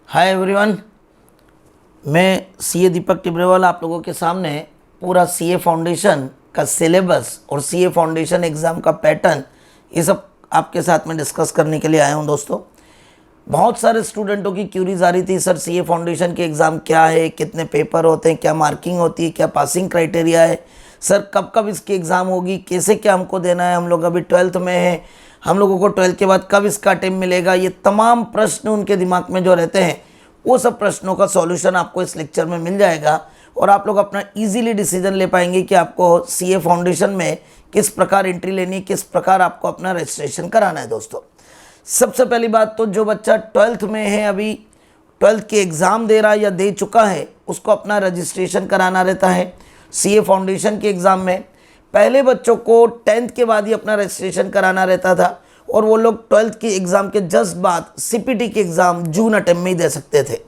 Hi everyone, मैं CA दीपक टिब्रेवाल आप लोगों के सामने पूरा सीए फाउंडेशन का सिलेबस और सीए फाउंडेशन एग्ज़ाम का पैटर्न ये सब आपके साथ में डिस्कस करने के लिए आया हूं। दोस्तों, बहुत सारे स्टूडेंटों की क्यूरीज आ रही थी, सर सीए फाउंडेशन के एग्ज़ाम क्या है, कितने पेपर होते हैं, क्या मार्किंग होती है, क्या पासिंग क्राइटेरिया है, सर कब कब इसकी एग्ज़ाम होगी, कैसे क्या हमको देना है, हम लोग अभी 12th में हैं, हम लोगों को 12th के बाद कब इसका अटेम्प्ट मिलेगा। ये तमाम प्रश्न उनके दिमाग में जो रहते हैं वो सब प्रश्नों का सॉल्यूशन आपको इस लेक्चर में मिल जाएगा और आप लोग अपना इजीली डिसीजन ले पाएंगे कि आपको सीए फाउंडेशन में किस प्रकार एंट्री लेनी है, किस प्रकार आपको अपना रजिस्ट्रेशन कराना है। दोस्तों, सबसे पहली बात तो जो बच्चा 12th में है, अभी 12th के एग्ज़ाम दे रहा है या दे चुका है, उसको अपना रजिस्ट्रेशन कराना रहता है सीए फाउंडेशन के एग्ज़ाम में। पहले बच्चों को 10th के बाद ही अपना रजिस्ट्रेशन कराना रहता था और वो लोग 12th की एग्ज़ाम के जस्ट बाद सीपीटी के एग्ज़ाम जून अटेम्प्ट में ही दे सकते थे।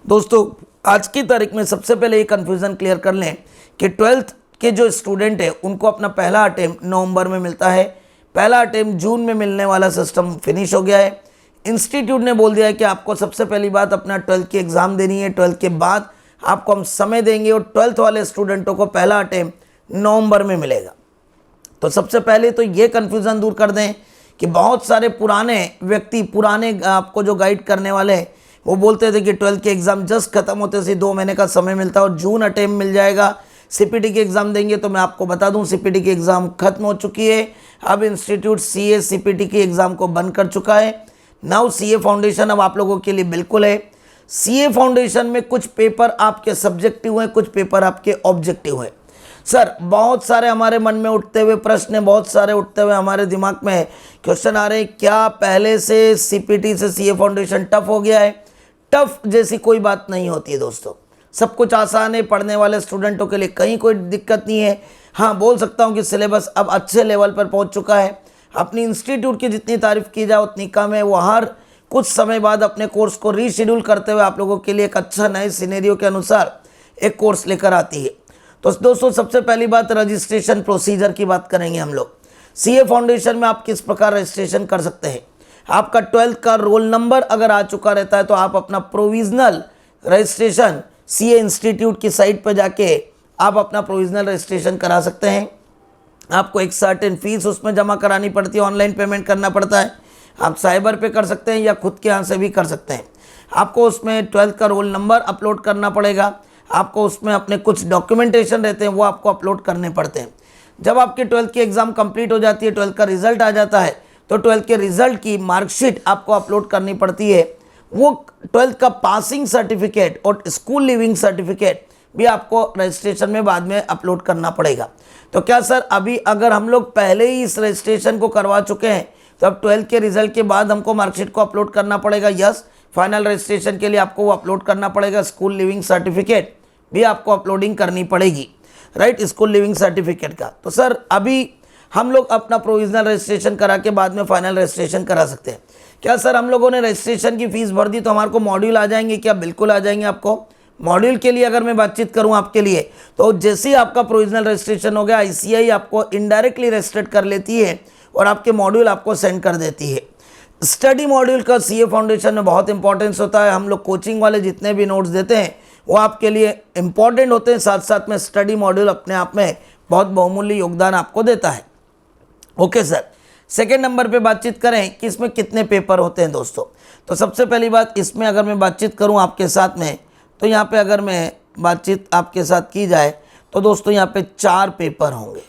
दोस्तों, आज की तारीख में सबसे पहले ये कन्फ्यूज़न क्लियर कर लें कि 12th के जो स्टूडेंट है उनको अपना पहला अटेम्प्ट नवंबर में मिलता है, पहला अटेम्प्ट जून में मिलने वाला सिस्टम फिनिश हो गया है। इंस्टीट्यूट ने बोल दिया है कि आपको सबसे पहली बात अपना 12th की एग्ज़ाम देनी है, 12th के बाद आपको हम समय देंगे और 12th वाले स्टूडेंटों को पहला अटेम्प्ट नवंबर में मिलेगा। तो सबसे पहले तो ये कन्फ्यूज़न दूर कर दें कि बहुत सारे पुराने व्यक्ति, पुराने आपको जो गाइड करने वाले हैं, वो बोलते थे कि 12th के एग्ज़ाम जस्ट खत्म होते से 2 महीने का समय मिलता है और जून अटेम्प्ट मिल जाएगा, सीपीटी के एग्ज़ाम देंगे। तो मैं आपको बता दूं, सीपीटी की एग्ज़ाम खत्म हो चुकी है। अब इंस्टीट्यूट सीए सीपीटी की एग्ज़ाम को बंद कर चुका है। नाउ सीए फाउंडेशन अब आप लोगों के लिए बिल्कुल है। सीए फाउंडेशन में कुछ पेपर आपके सब्जेक्टिव हैं, कुछ पेपर आपके ऑब्जेक्टिव हैं। सर, बहुत सारे हमारे मन में उठते हुए प्रश्न, बहुत सारे उठते हुए हमारे दिमाग में क्वेश्चन आ रहे हैं, क्या पहले से सीपीटी से सीए फाउंडेशन टफ हो गया है? टफ जैसी कोई बात नहीं होती है दोस्तों, सब कुछ आसान है। पढ़ने वाले स्टूडेंटों के लिए कहीं कोई दिक्कत नहीं है। हाँ, बोल सकता हूँ कि सिलेबस अब अच्छे लेवल पर पहुँच चुका है। अपनी इंस्टीट्यूट की जितनी तारीफ़ की जाए उतनी कम है। वो हर कुछ समय बाद अपने कोर्स को रीशेड्यूल करते हुए आप लोगों के लिए एक अच्छा नए सिनेरियो के अनुसार एक कोर्स लेकर आती है। तो दोस्तों, सबसे पहली बात रजिस्ट्रेशन प्रोसीजर की बात करेंगे हम लोग। सीए फाउंडेशन में आप किस प्रकार रजिस्ट्रेशन कर सकते हैं। आपका 12th का रोल नंबर अगर आ चुका रहता है तो आप अपना प्रोविजनल रजिस्ट्रेशन सीए इंस्टीट्यूट की साइट पर जाके आप अपना प्रोविजनल रजिस्ट्रेशन करा सकते हैं। आपको एक सर्टेन फीस उसमें जमा करानी पड़ती है, ऑनलाइन पेमेंट करना पड़ता है। आप साइबर पे कर सकते हैं या खुद के यहाँ से भी कर सकते हैं। आपको उसमें 12th का रोल नंबर अपलोड करना पड़ेगा। आपको उसमें अपने कुछ डॉक्यूमेंटेशन रहते हैं वो आपको अपलोड करने पड़ते हैं। जब आपकी 12th की एग्ज़ाम कंप्लीट हो जाती है, 12th का रिजल्ट आ जाता है, तो 12th के रिजल्ट की मार्कशीट आपको अपलोड करनी पड़ती है। वो 12th का पासिंग सर्टिफिकेट और स्कूल लिविंग सर्टिफिकेट भी आपको रजिस्ट्रेशन में बाद में अपलोड करना पड़ेगा। तो क्या सर, अभी अगर हम लोग पहले ही इस रजिस्ट्रेशन को करवा चुके हैं तो अब 12th के रिजल्ट के बाद हमको मार्कशीट को अपलोड करना पड़ेगा? यस, फाइनल रजिस्ट्रेशन के लिए आपको वो अपलोड करना पड़ेगा। स्कूल लिविंग सर्टिफिकेट भी आपको अपलोडिंग करनी पड़ेगी, राइट, स्कूल लिविंग सर्टिफिकेट का। तो सर, अभी हम लोग अपना प्रोविजनल रजिस्ट्रेशन करा के बाद में फाइनल रजिस्ट्रेशन करा सकते हैं। क्या सर, हम लोगों ने रजिस्ट्रेशन की फ़ीस भर दी तो हमारे को मॉड्यूल आ जाएंगे क्या? बिल्कुल आ जाएंगे। आपको मॉड्यूल के लिए अगर मैं बातचीत करूं आपके लिए, तो जैसे ही आपका प्रोविजनल रजिस्ट्रेशन हो गया, आईसीआई आपको इनडायरेक्टली रजिस्टर्ड कर लेती है और आपके मॉड्यूल आपको सेंड कर देती है। स्टडी मॉड्यूल का सीए फाउंडेशन में बहुत इंपॉर्टेंस होता है। हम लोग कोचिंग वाले जितने भी नोट्स देते हैं वो आपके लिए इम्पॉर्टेंट होते हैं, साथ साथ में स्टडी मॉड्यूल अपने आप में बहुत बहुमूल्य योगदान आपको देता है। ओके सर, सेकेंड नंबर पे बातचीत करें कि इसमें कितने पेपर होते हैं। दोस्तों, तो सबसे पहली बात, इसमें अगर मैं बातचीत करूं आपके साथ में, तो यहाँ पे अगर मैं बातचीत आपके साथ की जाए तो दोस्तों यहाँ पे 4 पेपर होंगे।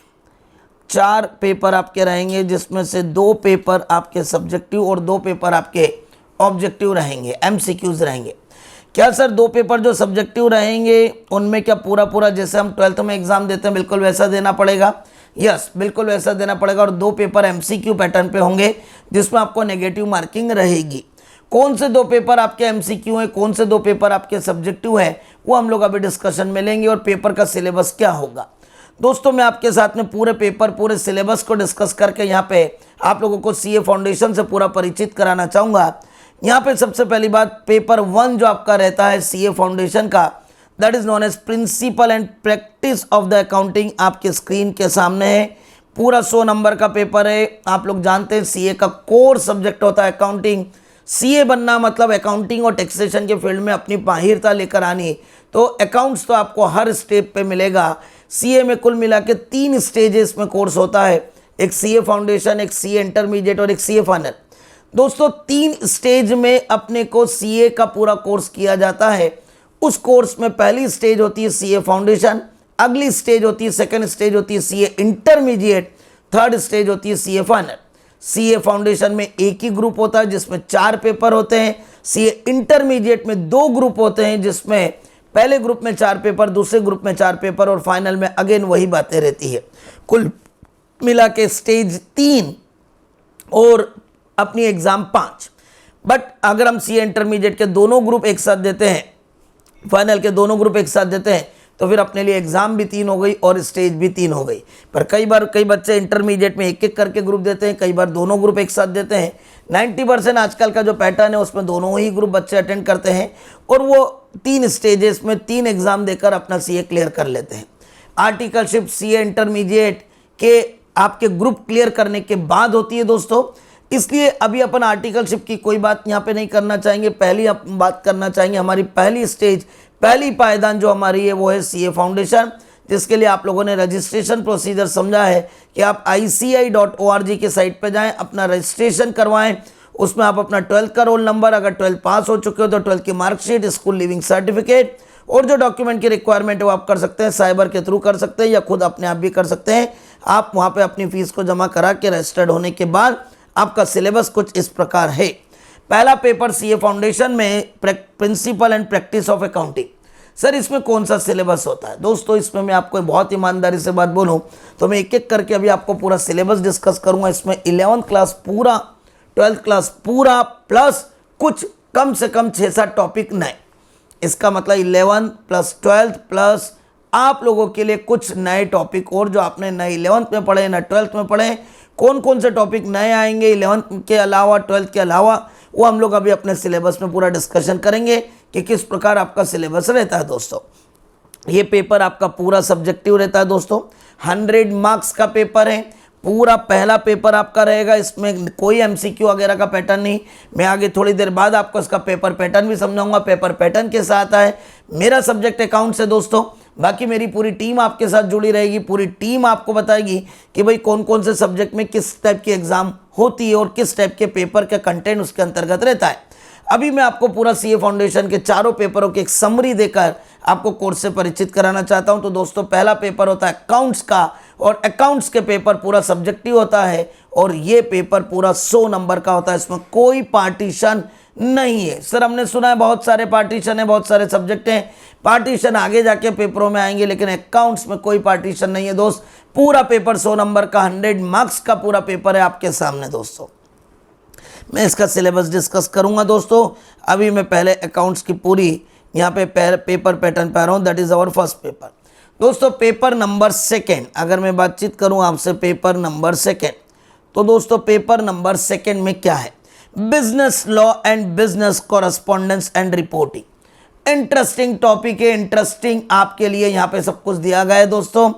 4 पेपर आपके रहेंगे, जिसमें से 2 पेपर आपके सब्जेक्टिव और 2 पेपर आपके ऑब्जेक्टिव रहेंगे, एमसीक्यूज रहेंगे। क्या सर, 2 पेपर जो सब्जेक्टिव रहेंगे उनमें क्या पूरा जैसे हम 12th में एग्ज़ाम देते हैं बिल्कुल वैसा देना पड़ेगा? यस, बिल्कुल वैसा देना पड़ेगा। और 2 पेपर एमसीक्यू पैटर्न पे होंगे जिसमें आपको नेगेटिव मार्किंग रहेगी। कौन से 2 पेपर आपके एमसीक्यू हैं, कौन से 2 पेपर आपके सब्जेक्टिव हैं, वो हम लोग अभी डिस्कशन में लेंगे। और पेपर का सिलेबस क्या होगा दोस्तों, मैं आपके साथ में पूरे पेपर, पूरे सिलेबस को डिस्कस करके यहाँ पे आप लोगों को सीए फाउंडेशन से पूरा परिचित कराना चाहूँगा। यहाँ पे सबसे पहली बात, पेपर 1 जो आपका रहता है सीए फाउंडेशन का, that is known as principle and practice of the accounting, आपके स्क्रीन के सामने है। पूरा 100 नंबर का पेपर है। आप लोग जानते हैं सीए का कोर सब्जेक्ट होता है अकाउंटिंग। सीए बनना मतलब अकाउंटिंग और टैक्सेशन के फील्ड में अपनी माहिरता लेकर आनी, तो अकाउंट्स तो आपको हर स्टेप पे मिलेगा। सीए में कुल मिला के 3 स्टेजेस में कोर्स होता है, एक सीए फाउंडेशन, एक सीए इंटरमीडिएट और एक सीए फाइनल। दोस्तों 3 स्टेज में अपने को सीए का पूरा कोर्स किया जाता है। उस कोर्स में पहली स्टेज होती है सीए फाउंडेशन, अगली स्टेज होती है, सेकंड स्टेज होती है सीए इंटरमीडिएट, थर्ड स्टेज होती है सीए फाइनल। सीए फाउंडेशन में एक ही ग्रुप होता है जिसमें 4 पेपर होते हैं। सीए इंटरमीडिएट में 2 ग्रुप होते हैं जिसमें पहले ग्रुप में 4 पेपर, दूसरे ग्रुप में 4 पेपर और फाइनल में अगेन वही बातें रहती है। कुल मिला के स्टेज 3 और अपनी एग्जाम 5। बट अगर हम सीए इंटरमीडिएट के दोनों ग्रुप एक साथ देते हैं, फाइनल के दोनों ग्रुप एक साथ देते हैं, तो फिर अपने लिए एग्जाम भी 3 हो गई और स्टेज भी 3 हो गई। पर कई बच्चे इंटरमीडिएट में एक एक करके ग्रुप देते हैं, कई बार दोनों ग्रुप एक साथ देते हैं। 90% आजकल का जो पैटर्न है उसमें दोनों ही ग्रुप बच्चे अटेंड करते हैं और वो 3 स्टेजेस में 3 एग्जाम देकर अपना सीए क्लियर कर लेते हैं। आर्टिकलशिप सीए इंटरमीडिएट के आपके ग्रुप क्लियर करने के बाद होती है दोस्तों, इसलिए अभी अपन आर्टिकलशिप की कोई बात यहाँ पे नहीं करना चाहेंगे। पहली अपन बात करना चाहेंगे हमारी पहली स्टेज, पहली पायदान जो हमारी है वो है सीए फाउंडेशन, जिसके लिए आप लोगों ने रजिस्ट्रेशन प्रोसीजर समझा है कि आप ICAI.org की साइट पर जाएं, अपना रजिस्ट्रेशन करवाएं। उसमें आप अपना 12th का रोल नंबर, अगर 12th पास हो चुके हो तो 12th की मार्कशीट, स्कूल लिविंग सर्टिफिकेट और जो डॉक्यूमेंट की रिक्वायरमेंट है वो आप कर सकते हैं, साइबर के थ्रू कर सकते हैं या खुद अपने आप भी कर सकते हैं। आप वहाँ पर अपनी फीस को जमा करा के रजिस्टर्ड होने के बाद आपका सिलेबस कुछ इस प्रकार है। पहला पेपर सीए फाउंडेशन में principle and practice of accounting. Sir इसमें कौन सा सिलेबस होता है? दोस्तों इसमें मैं आपको बहुत ईमानदारी से बात बोलूं तो मैं एक एक करके अभी आपको पूरा सिलेबस डिस्कस करूंगा। इसमें 11th क्लास पूरा, 12th क्लास पूरा, प्लस कुछ कम से कम 6-7 टॉपिक नए। इसका मतलब 11th प्लस 12th प्लस आप लोगों के लिए कुछ नए टॉपिक और जो आपने न 11th में पढ़े न 12th में पढ़े, कौन कौन से टॉपिक नए आएंगे 11th के अलावा 12th के अलावा, वो हम लोग अभी अपने सिलेबस में पूरा डिस्कशन करेंगे कि किस प्रकार आपका सिलेबस रहता है। दोस्तों ये पेपर आपका पूरा सब्जेक्टिव रहता है दोस्तों, 100 मार्क्स का पेपर है। पूरा पहला पेपर आपका रहेगा, इसमें कोई एमसीक्यू वगैरह का पैटर्न नहीं। मैं आगे थोड़ी देर बाद आपको इसका पेपर पैटर्न भी समझाऊंगा। पेपर पैटर्न के साथ है मेरा सब्जेक्ट अकाउंट्स है दोस्तों, बाकी मेरी पूरी टीम आपके साथ जुड़ी रहेगी। पूरी टीम आपको बताएगी कि भाई कौन कौन से सब्जेक्ट में किस टाइप की एग्जाम होती है और किस टाइप के पेपर का कंटेंट उसके अंतर्गत रहता है। अभी मैं आपको पूरा सीए फाउंडेशन के 4 पेपरों की एक समरी देकर आपको कोर्स से परिचित कराना चाहता हूं। तो दोस्तों पहला पेपर होता है अकाउंट्स का और अकाउंट्स के पेपर पूरा सब्जेक्टिव होता है और ये पेपर पूरा 100 नंबर का होता है। इसमें कोई पार्टीशन नहीं है। सर हमने सुना है बहुत सारे पार्टीशन है, बहुत सारे सब्जेक्ट हैं, पार्टीशन आगे जाके पेपरों में आएंगे, लेकिन अकाउंट्स में कोई पार्टीशन नहीं है दोस्त। पूरा पेपर 100 नंबर का 100 मार्क्स का पूरा पेपर है आपके सामने। दोस्तों मैं इसका सिलेबस डिस्कस करूंगा। दोस्तों अभी मैं पहले अकाउंट्स की पूरी यहाँ पे पेपर पैटर्न पा रहा हूँ, that is our first paper. दोस्तों पेपर नंबर 2 अगर मैं बातचीत करूँ आपसे, पेपर नंबर 2, तो दोस्तों पेपर नंबर 2 में क्या है? Business law and business correspondence and reporting. Interesting topic है, इंटरेस्टिंग आपके लिए यहाँ पे सब कुछ दिया गया है दोस्तों।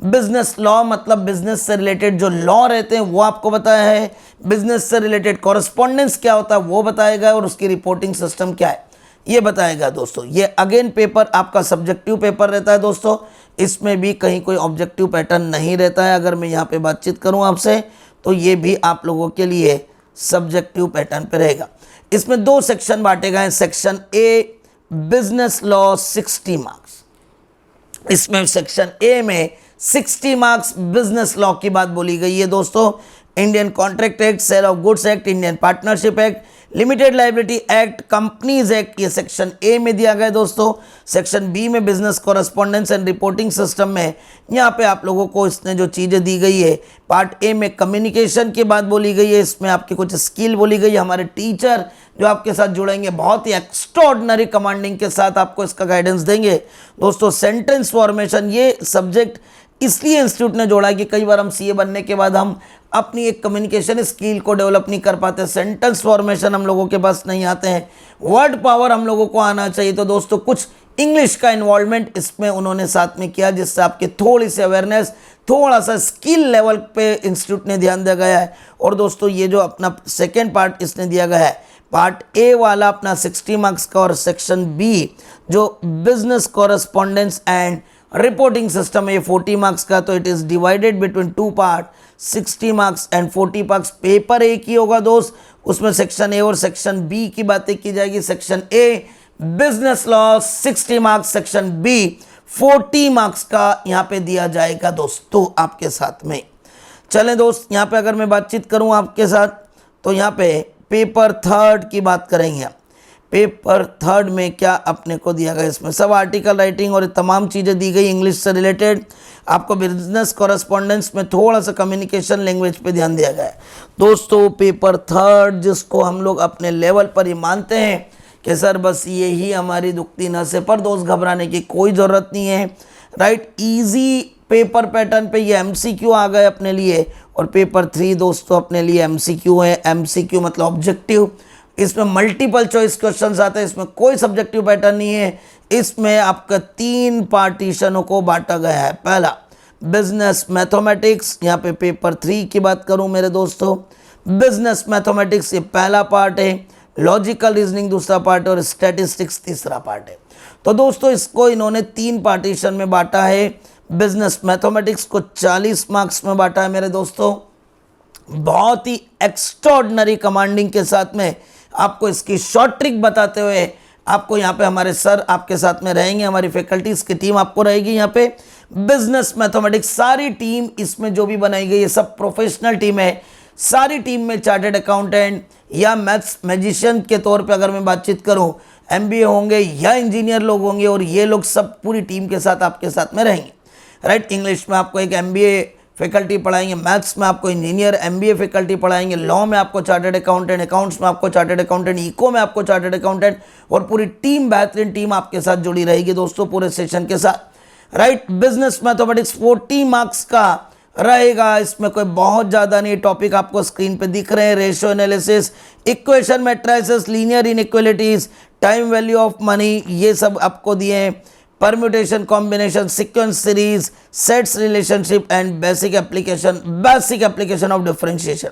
बिजनेस लॉ मतलब बिजनेस से रिलेटेड जो लॉ रहते हैं वो आपको बताया है, बिजनेस से रिलेटेड कॉरेस्पॉन्डेंस क्या होता है वो बताएगा और उसकी रिपोर्टिंग सिस्टम क्या है ये बताएगा। दोस्तों ये अगेन पेपर आपका सब्जेक्टिव पेपर रहता है दोस्तों, इसमें भी कहीं कोई ऑब्जेक्टिव पैटर्न नहीं रहता है। अगर मैं यहाँ पे बातचीत करूँ आपसे तो ये भी आप लोगों के लिए सब्जेक्टिव पैटर्न पे रहेगा। इसमें 2 सेक्शन बांटे गए हैं। Section A business law 60 marks, इसमें सेक्शन ए में 60 मार्क्स बिजनेस लॉ की बात बोली गई है दोस्तों। Indian contract act, sale of goods act, Indian partnership act, limited liability act, companies act, ये सेक्शन ए में दिया गया है दोस्तों। सेक्शन बी में business correspondence and reporting system में यहाँ पे आप लोगों को इसने जो चीज़ें दी गई है, पार्ट ए में कम्युनिकेशन की बात बोली गई है, इसमें आपकी कुछ स्किल बोली गई है। हमारे टीचर जो आपके साथ जुड़ेंगे बहुत ही एक्स्ट्रॉर्डिनरी कमांडिंग के साथ आपको इसका गाइडेंस देंगे दोस्तों। सेंटेंस फॉर्मेशन ये सब्जेक्ट इसलिए इंस्टीट्यूट ने जोड़ा कि कई बार हम सीए बनने के बाद हम अपनी एक कम्युनिकेशन स्किल को डेवलप नहीं कर पाते, सेंटेंस फॉर्मेशन हम लोगों के पास नहीं आते हैं, वर्ड पावर हम लोगों को आना चाहिए। तो दोस्तों कुछ इंग्लिश का इन्वॉल्वमेंट इसमें उन्होंने साथ में किया, जिससे आपकी थोड़ी सी अवेयरनेस, थोड़ा सा स्किल लेवल पे इंस्टीट्यूट ने ध्यान दिया गया है। और दोस्तों ये जो अपना सेकेंड पार्ट इसने दिया गया है पार्ट ए वाला अपना 60 मार्क्स का और सेक्शन बी जो business correspondence and reporting system है 40 मार्क्स का। तो it is divided between two part 60 marks and 40 marks. Paper एक ही होगा दोस्त, उसमें सेक्शन ए और सेक्शन बी की बातें की जाएगी। Section A business law 60 marks, section B 40 marks का यहाँ पे दिया जाएगा दोस्तों आपके साथ में। चलें दोस्त, यहाँ पे अगर मैं बातचीत करूँ आपके साथ तो यहाँ पे पेपर थर्ड की बात करेंगे। पेपर थर्ड में क्या अपने को दिया गया, इसमें सब आर्टिकल राइटिंग और तमाम चीज़ें दी गई इंग्लिश से रिलेटेड। आपको बिजनेस कॉरेस्पॉन्डेंस में थोड़ा सा कम्युनिकेशन लैंग्वेज पे ध्यान दिया गया है दोस्तों। पेपर थर्ड जिसको हम लोग अपने लेवल पर ही मानते हैं कि सर बस ये ही हमारी दुखती नस है, पर दोस्त घबराने की कोई ज़रूरत नहीं है, राइट। इजी पेपर पैटर्न पे ये एमसीक्यू आ गए अपने लिए। और पेपर 3 दोस्तों अपने लिए एमसीक्यू है। एमसीक्यू मतलब ऑब्जेक्टिव, इसमें मल्टीपल चॉइस क्वेश्चंस आते हैं, इसमें कोई सब्जेक्टिव पैटर्न नहीं है। इसमें आपका 3 पार्टीशनों को बांटा गया है। पहला बिजनेस मैथमेटिक्स, यहाँ पे पेपर 3 की बात करूँ मेरे दोस्तों, बिजनेस मैथमेटिक्स ये पहला पार्ट है, लॉजिकल रीजनिंग दूसरा पार्ट और स्टैटिस्टिक्स तीसरा पार्ट है। तो दोस्तों इसको इन्होंने 3 पार्टीशन में बांटा है। बिजनेस मैथमेटिक्स को 40 मार्क्स में बांटा है मेरे दोस्तों। बहुत ही एक्स्ट्रॉर्डिनरी कमांडिंग के साथ में आपको इसकी शॉर्ट ट्रिक बताते हुए आपको यहाँ पे हमारे सर आपके साथ में रहेंगे, हमारी फैकल्टीज की टीम आपको रहेगी यहाँ पे। बिजनेस मैथमेटिक्स सारी टीम इसमें जो भी बनाई गई है सब प्रोफेशनल टीम है। सारी टीम में चार्टर्ड अकाउंटेंट या मैथ्स मैजिशियन के तौर पे अगर मैं बातचीत करूँ एमबीए होंगे या इंजीनियर लोग होंगे और ये लोग सब पूरी टीम के साथ आपके साथ में रहेंगे, राइट। इंग्लिश में आपको एक एमबीए फैकल्टी पढ़ाएंगे, मैथ्स में आपको इंजीनियर एमबीए फैकल्टी पढ़ाएंगे, लॉ में आपको चार्टर्ड अकाउंटेंट, अकाउंट्स में आपको चार्टर्ड अकाउंटेंट, इको में आपको चार्टर्ड अकाउंटेंट और पूरी टीम बेहतरीन टीम आपके साथ जुड़ी रहेगी दोस्तों पूरे सेशन के साथ, राइट। बिजनेस मैथमेटिक्स 40 मार्क्स का रहेगा, इसमें कोई बहुत ज़्यादा नहीं। टॉपिक आपको स्क्रीन पे दिख रहे हैं, ratio analysis, equation matrices, linear inequalities, time value of money, ये सब आपको दिए हैं। Permutation, combination, sequence series, sets relationship and basic application of differentiation.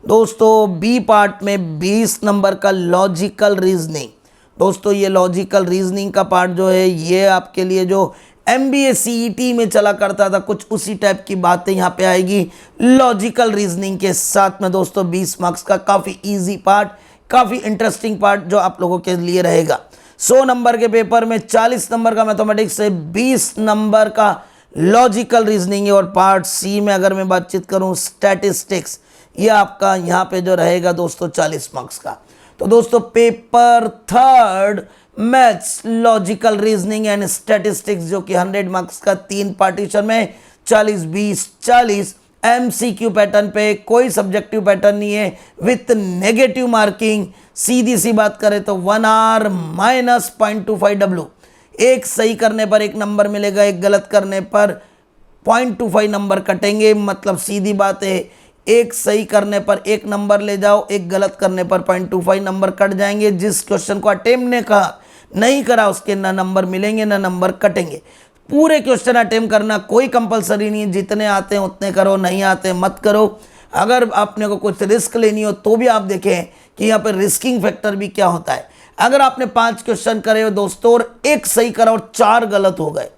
दोस्तों बी पार्ट में 20 नंबर का लॉजिकल रीजनिंग। दोस्तों ये लॉजिकल रीजनिंग का पार्ट जो है ये आपके लिए जो MBA CET में चला करता था कुछ उसी टाइप की बातें यहाँ पे आएगी लॉजिकल रीजनिंग के साथ में दोस्तों। 20 मार्क्स का काफ़ी इजी पार्ट, काफ़ी इंटरेस्टिंग पार्ट जो आप लोगों के लिए रहेगा। 100 नंबर के पेपर में 40 नंबर का मैथमेटिक्स से 20 नंबर का लॉजिकल रीजनिंग है। और पार्ट सी में अगर मैं बातचीत करूं स्टैटिस्टिक्स, ये आपका यहाँ पे जो रहेगा दोस्तों 40 मार्क्स का। तो दोस्तों paper third maths, logical reasoning and statistics जो कि 100 मार्क्स का 3 पार्टीशन में 40 20 40 MCQ पैटर्न पे, कोई सब्जेक्टिव पैटर्न नहीं है विथ नेगेटिव मार्किंग। सीधी सी बात करें तो 1 आवर माइनस 0.25 W, एक सही करने पर 1 नंबर मिलेगा, एक गलत करने पर 0.25 नंबर कटेंगे। मतलब सीधी बात है, एक सही करने पर 1 नंबर ले जाओ, एक गलत करने पर 0.25 नंबर कट जाएंगे। जिस क्वेश्चन को अटेम्प्ट ने कहा नहीं करा उसके ना नंबर मिलेंगे ना नंबर कटेंगे। पूरे क्वेश्चन अटेम्प्ट करना कोई कंपलसरी नहीं है, जितने आते हैं उतने करो, नहीं आते मत करो। अगर आपने को कुछ रिस्क लेनी हो तो भी आप देखें कि यहाँ पर रिस्किंग फैक्टर भी क्या होता है। अगर आपने 5 क्वेश्चन करे हो दोस्तों और 1 सही करा और 4 गलत हो गए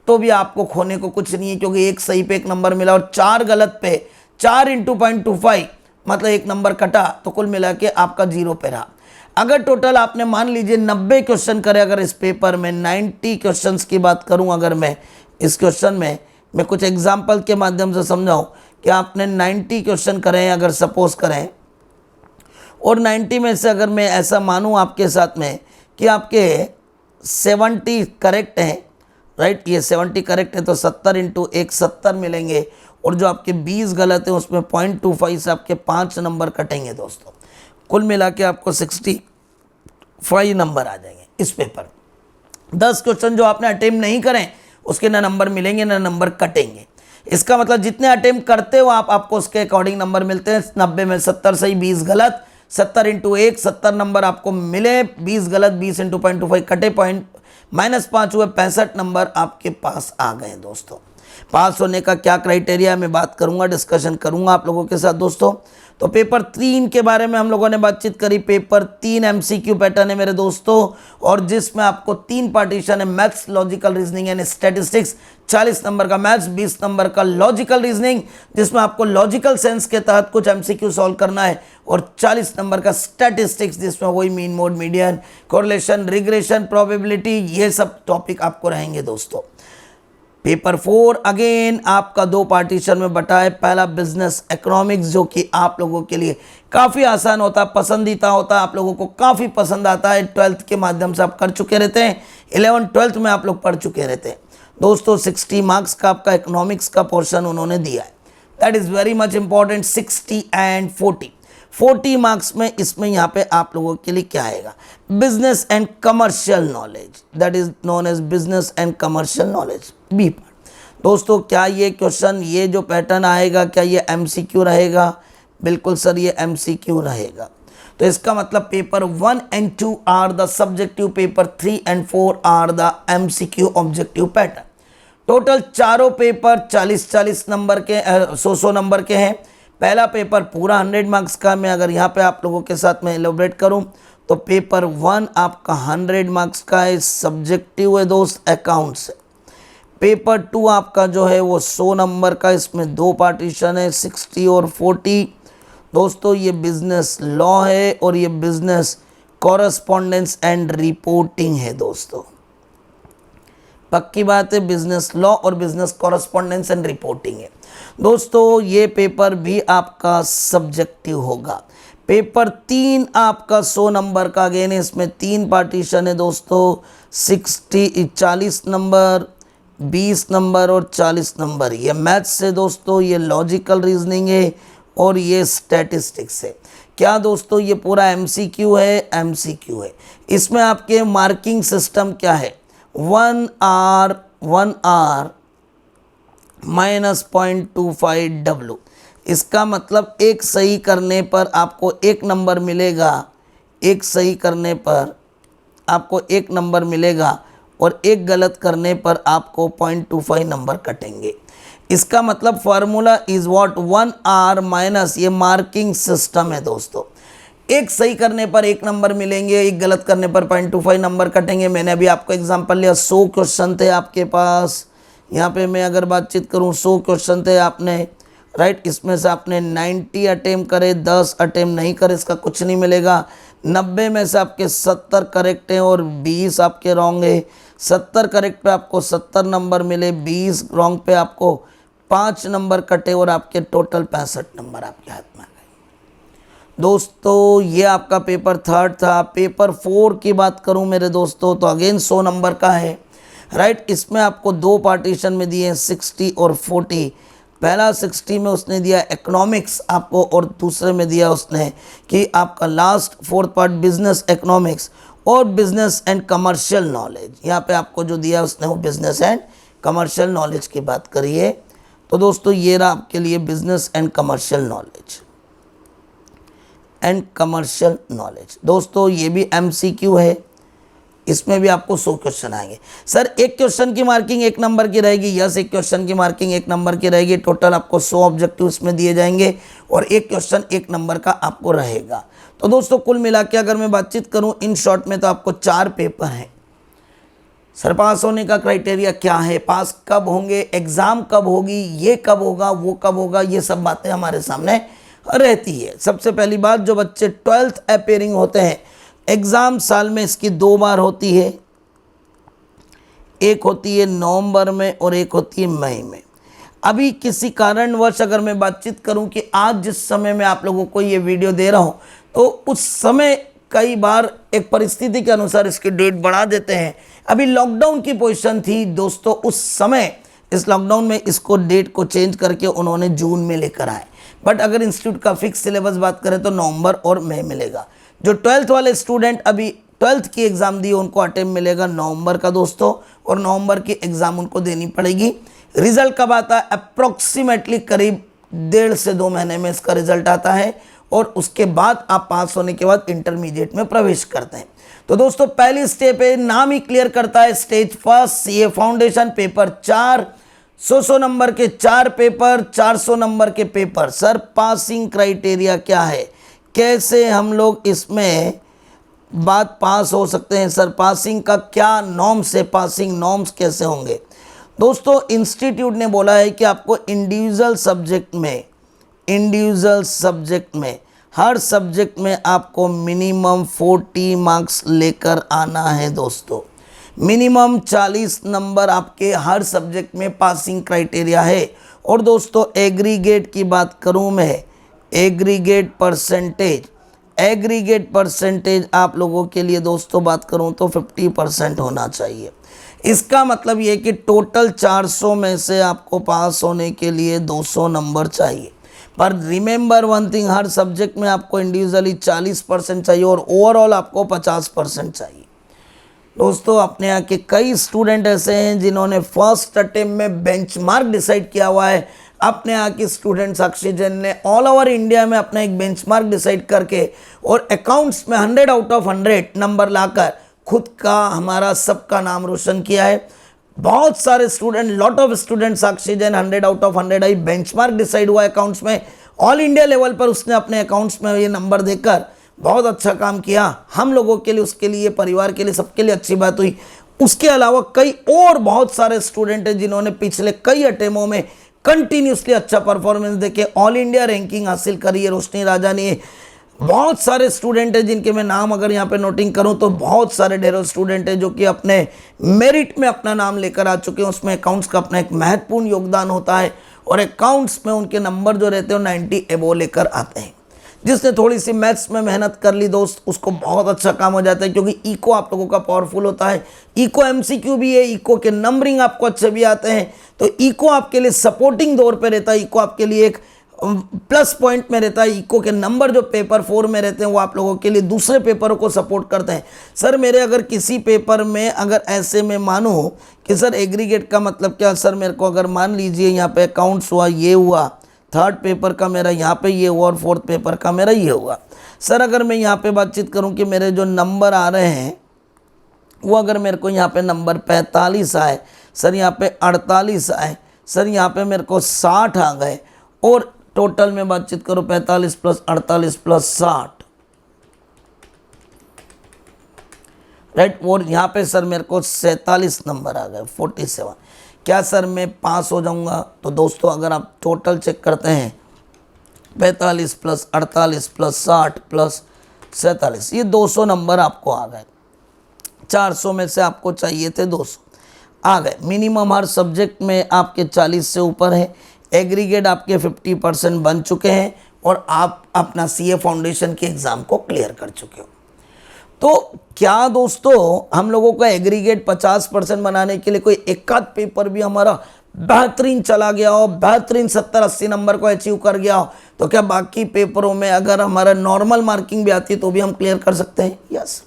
तो भी आपको खोने को कुछ नहीं है, क्योंकि 1 सही पे 1 नंबर मिला और 4 गलत पे 4 × 0.25 मतलब 1 नंबर कटा, तो कुल मिला के आपका 0 पे रहा। अगर टोटल आपने मान लीजिए 90 क्वेश्चन करे, अगर इस पेपर में 90 क्वेश्चंस की बात करूं, अगर मैं इस क्वेश्चन में मैं कुछ एग्जांपल के माध्यम से समझाऊं कि आपने 90 क्वेश्चन करे अगर सपोज करें, और 90 में से अगर मैं ऐसा मानूं आपके साथ में कि आपके 70 करेक्ट हैं, राइट, ये 70 करेक्ट है तो 70 × 1 70 मिलेंगे, और जो आपके 20 गलत है उसमें 0.25 से आपके 5 नंबर कटेंगे दोस्तों। कुल मिला के आपको 65 नंबर आ जाएंगे इस पेपर। 10 क्वेश्चन जो आपने अटेम्प्ट नहीं करें उसके ना नंबर मिलेंगे ना नंबर कटेंगे। इसका मतलब जितने अटेम्प्ट करते हो आपको उसके अकॉर्डिंग नंबर मिलते हैं। 90 में 70 सही 20 गलत, 70 × 1 70 नंबर आपको मिले, 20 गलत 20 × 0.25 कटे, -5 हुए, 65 नंबर आपके पास आ गए दोस्तों। पास होने का क्या क्राइटेरिया मैं बात करूंगा, डिस्कशन करूंगा आप लोगों के साथ दोस्तों। तो पेपर 3 के बारे में हम लोगों ने बातचीत करी। पेपर 3 एमसीक्यू पैटर्न है मेरे दोस्तों, और जिसमें आपको 3 पार्टीशन है, maths, logical reasoning and statistics. 40 number का मैथ्स, 20 नंबर का लॉजिकल रीजनिंग जिसमें आपको लॉजिकल सेंस के तहत कुछ एमसीक्यू सॉल्व करना है, और 40 नंबर का स्टैटिस्टिक्स जिसमें वही mean, mode, median, correlation, regression, probability, ये सब टॉपिक आपको रहेंगे दोस्तों। पेपर 4 अगेन आपका 2 पार्टीशन में बटा है। पहला बिजनेस इकोनॉमिक्स, जो कि आप लोगों के लिए काफ़ी आसान होता है, पसंदीदा होता है, आप लोगों को काफ़ी पसंद आता है। 12th के माध्यम से आप कर चुके रहते हैं, 11th 12th में आप लोग पढ़ चुके रहते हैं दोस्तों। 60 मार्क्स का आपका इकोनॉमिक्स का पोर्शन उन्होंने दिया है, that is very much important. 60 and 40 marks में इसमें यहाँ पे आप लोगों के लिए क्या आएगा, business and commercial knowledge, that is known as business and commercial knowledge, B part. दोस्तों क्या ये क्वेश्चन, ये जो पैटर्न आएगा, क्या ये एमसीक्यू रहेगा? बिल्कुल सर, ये एमसीक्यू रहेगा। तो इसका मतलब paper 1 and 2 are the subjective, paper 3 and 4 are the MCQ objective pattern. Total चारों पेपर 40-40 नंबर के, 100 नंबर के हैं। पहला पेपर पूरा 100 मार्क्स का। मैं अगर यहाँ पे आप लोगों के साथ में एलोबरेट करूँ तो पेपर 1 आपका 100 मार्क्स का है, सब्जेक्टिव है दोस्त, अकाउंट से। पेपर 2 आपका जो है वो 100 नंबर का, इसमें 2 पार्टीशन है, 60 और 40। दोस्तों ये बिजनेस लॉ है और ये बिजनेस कॉरस्पॉन्डेंस एंड रिपोर्टिंग है दोस्तों। पक्की बात है, बिजनेस लॉ और बिजनेस कॉरस्पॉन्डेंस एंड रिपोर्टिंग है दोस्तों। ये पेपर भी आपका सब्जेक्टिव होगा। पेपर 3 आपका 100 नंबर का, अगेन इसमें 3 पार्टीशन है दोस्तों, 40 नंबर, 20 नंबर और 40 नंबर। ये मैथ्स है दोस्तों, ये लॉजिकल रीजनिंग है और ये स्टैटिस्टिक्स है। क्या दोस्तों, ये पूरा एमसीक्यू है, एमसीक्यू है। इसमें आपके मार्किंग सिस्टम क्या है, 1 आर माइनस -0.25W। इसका मतलब एक सही करने पर आपको 1 नंबर मिलेगा, एक सही करने पर आपको 1 नंबर मिलेगा और एक गलत करने पर आपको 0.25 नंबर कटेंगे। इसका मतलब formula is what, 1 are minus, ये मार्किंग सिस्टम है दोस्तों। एक सही करने पर 1 नंबर मिलेंगे, एक गलत करने पर 0.25 नंबर कटेंगे। मैंने अभी आपको एग्जांपल लिया, 100 क्वेश्चन थे आपके पास। यहाँ पे मैं अगर बातचीत करूँ, 100 क्वेश्चन थे आपने, राइट। इसमें से आपने 90 अटेम्प्ट करे, 10 अटेम्प्ट नहीं करे, इसका कुछ नहीं मिलेगा। 90 में से आपके 70 करेक्ट हैं और 20 आपके रॉन्ग है। 70 करेक्ट पे आपको 70 नंबर मिले, 20 रॉन्ग पे आपको 5 नंबर कटे और आपके टोटल 65 नंबर आपके हाथ में आ गए दोस्तों। ये आपका पेपर 3 था। पेपर 4 की बात करूं मेरे दोस्तों तो अगेन 100 नंबर का है, राइट। इसमें आपको 2 पार्टीशन में दिए हैं, 60 और 40। पहला 60 में उसने दिया इकोनॉमिक्स आपको और दूसरे में दिया उसने कि आपका last 4th part business economics और बिजनेस एंड कमर्शियल नॉलेज। यहाँ पे आपको जो दिया उसने वो बिजनेस एंड कमर्शियल नॉलेज की बात करी है। तो दोस्तों ये रहा आपके लिए business and commercial knowledge, and commercial knowledge. दोस्तों ये भी एमसीक्यू है, इसमें भी आपको 100 क्वेश्चन आएंगे। सर एक क्वेश्चन की मार्किंग 1 नंबर की रहेगी, यस एक क्वेश्चन की मार्किंग 1 नंबर की रहेगी। टोटल आपको 100 ऑब्जेक्टिव इसमें दिए जाएंगे और एक क्वेश्चन 1 नंबर का आपको रहेगा। तो दोस्तों कुल मिला के अगर मैं बातचीत करूं इन शॉर्ट में तो आपको 4 पेपर हैं। सर पास होने का क्राइटेरिया क्या है, पास कब होंगे, एग्ज़ाम कब होगी, ये कब होगा, वो कब होगा, ये सब बातें हमारे सामने रहती है। सबसे पहली बात, जो बच्चे 12th अपेयरिंग होते हैं, एग्ज़ाम साल में इसकी 2 बार होती है, एक होती है नवंबर में और एक होती है मई में। अभी किसी कारणवश अगर मैं बातचीत करूं कि आज जिस समय मैं आप लोगों को ये वीडियो दे रहा हूं तो उस समय कई बार एक परिस्थिति के अनुसार इसकी डेट बढ़ा देते हैं। अभी लॉकडाउन की पोजीशन थी दोस्तों, उस समय इस लॉकडाउन में इसको डेट को चेंज करके उन्होंने जून में लेकर आए। बट अगर इंस्टीट्यूट का फिक्स सिलेबस बात करें तो नवंबर और मई मिलेगा। जो 12th वाले स्टूडेंट अभी 12th की एग्ज़ाम दी उनको अटेम्प्ट मिलेगा नवंबर का दोस्तों, और नवंबर की एग्ज़ाम उनको देनी पड़ेगी। रिजल्ट कब आता है, अप्रॉक्सीमेटली करीब 1.5 से 2 महीने में इसका रिजल्ट आता है और उसके बाद आप पास होने के बाद इंटरमीडिएट में प्रवेश करते हैं। तो दोस्तों पहली स्टेप है, नाम ही क्लियर करता है, stage first CA foundation paper 4 100 number के 4 पेपर, 400 नंबर के पेपर। सर पासिंग क्राइटेरिया क्या है, कैसे हम लोग इसमें बात पास हो सकते हैं? सर पासिंग का क्या नॉर्म्स है, पासिंग नॉर्म्स कैसे होंगे? दोस्तों इंस्टीट्यूट ने बोला है कि आपको इंडिविजुअल सब्जेक्ट में हर सब्जेक्ट में आपको मिनिमम 40 मार्क्स लेकर आना है। दोस्तों मिनिमम 40 नंबर आपके हर सब्जेक्ट में पासिंग क्राइटेरिया है। और दोस्तों एग्रीगेट की बात करूं मैं, एग्रीगेट परसेंटेज आप लोगों के लिए दोस्तों बात करूं तो 50% होना चाहिए। इसका मतलब ये कि टोटल 400 में से आपको पास होने के लिए 200 नंबर चाहिए। पर रिमेंबर वन थिंग, हर सब्जेक्ट में आपको इंडिविजुअली 40% चाहिए और ओवरऑल आपको 50% चाहिए। दोस्तों अपने यहाँ के कई स्टूडेंट ऐसे हैं जिन्होंने फर्स्ट अटेम्प्ट में बेंचमार्क डिसाइड किया हुआ है। अपने यहाँ के स्टूडेंट साक्षी जैन ने ऑल ओवर इंडिया में अपना एक बेंचमार्क डिसाइड करके और अकाउंट्स में 100 आउट ऑफ 100 नंबर लाकर खुद का, हमारा सबका नाम रोशन किया है। बहुत सारे student, lot of student Sakshi Jain 100 out of 100 I, benchmark decide हुआ अकाउंट्स में। ऑल इंडिया लेवल पर उसने अपने अकाउंट्स में ये नंबर देकर बहुत अच्छा काम किया। हम लोगों के लिए, उसके लिए, परिवार के लिए, सबके लिए अच्छी बात हुई। उसके अलावा कई और बहुत सारे स्टूडेंट हैं जिन्होंने पिछले कई अटेम्प्टों में कंटिन्यूसली अच्छा परफॉर्मेंस देके ऑल इंडिया रैंकिंग हासिल करी है। रोशनी राजा ने, बहुत सारे स्टूडेंट हैं जिनके मैं नाम अगर यहाँ पे नोटिंग करूँ तो बहुत सारे ढेरों स्टूडेंट हैं जो कि अपने मेरिट में अपना नाम लेकर आ चुके हैं। उसमें अकाउंट्स का अपना एक महत्वपूर्ण योगदान होता है और अकाउंट्स में उनके नंबर जो रहते हैं 90 एबो लेकर आते हैं। जिसने थोड़ी सी मैथ्स में मेहनत कर ली दोस्त, उसको बहुत अच्छा काम हो जाता है, क्योंकि इको आप लोगों का पावरफुल होता है। इको एमसीक्यू भी है, इको के नंबरिंग आपको अच्छे भी आते हैं, तो इको आपके लिए सपोर्टिंग दौर पे रहता है। इको आपके लिए एक प्लस पॉइंट में रहता है। इको के नंबर जो पेपर 4 में रहते हैं वो आप लोगों के लिए दूसरे पेपरों को सपोर्ट करते हैं। सर मेरे अगर किसी पेपर में अगर ऐसे में मानूं कि सर एग्रीगेट का मतलब क्या, सर मेरे को अगर मान लीजिए यहाँ पे अकाउंट्स हुआ, ये हुआ, थर्ड पेपर का मेरा यहाँ पे ये हुआ और फोर्थ पेपर का मेरा ये हुआ। सर अगर मैं यहाँ पे बातचीत करूँ कि मेरे जो नंबर आ रहे हैं वो अगर मेरे को यहाँ पे नंबर 45 आए, सर यहाँ पे 48 आए, सर यहाँ पे मेरे को 60 आ गए, और टोटल में बातचीत करूँ 45 प्लस 48 प्लस 60, राइट, और यहाँ पे सर मेरे को 47 नंबर आ गए, 47। क्या सर मैं पास हो जाऊँगा? तो दोस्तों अगर आप टोटल चेक करते हैं 45 प्लस 48 प्लस 60 प्लस 47, ये 200 नंबर आपको आ गए। 400 में से आपको चाहिए थे 200, आ गए। मिनिमम हर सब्जेक्ट में आपके 40 से ऊपर है। एग्रीगेट आपके 50% बन चुके हैं और आप अपना सीए फाउंडेशन के एग्ज़ाम को क्लियर कर चुके हो। तो क्या दोस्तों हम लोगों का एग्रीगेट 50% बनाने के लिए कोई एक आध पेपर भी हमारा बेहतरीन चला गया हो, बेहतरीन 70-80 नंबर को अचीव कर गया हो, तो क्या बाकी पेपरों में अगर हमारा नॉर्मल मार्किंग भी आती है तो भी हम क्लियर कर सकते हैं? यस।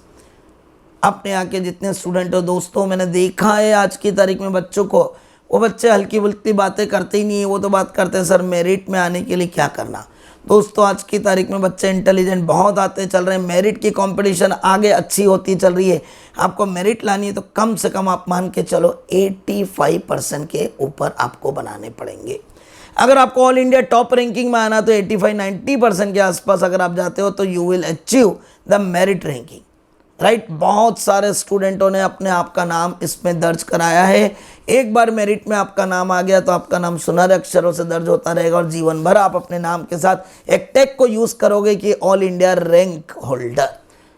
अपने यहाँ के जितने स्टूडेंट हो दोस्तों, मैंने देखा है आज की तारीख में बच्चों को, वो बच्चे हल्की फुल्की बातें करते ही नहीं है, वो तो बात करते हैं सर मेरिट में आने के लिए क्या करना। दोस्तों आज की तारीख में बच्चे इंटेलिजेंट बहुत आते चल रहे हैं, मेरिट की कंपटीशन आगे अच्छी होती चल रही है। आपको मेरिट लानी है तो कम से कम आप मान के चलो 85% के ऊपर आपको बनाने पड़ेंगे। अगर आपको ऑल इंडिया टॉप रैंकिंग में आना तो 85-90% के आसपास अगर आप जाते हो तो you will achieve the merit ranking, right. बहुत सारे स्टूडेंटों ने अपने आप का नाम इसमें दर्ज कराया है। एक बार मेरिट में आपका नाम आ गया तो आपका नाम सुनहरे अक्षरों से दर्ज होता रहेगा और जीवन भर आप अपने नाम के साथ एक टैग को यूज़ करोगे कि all India rank holder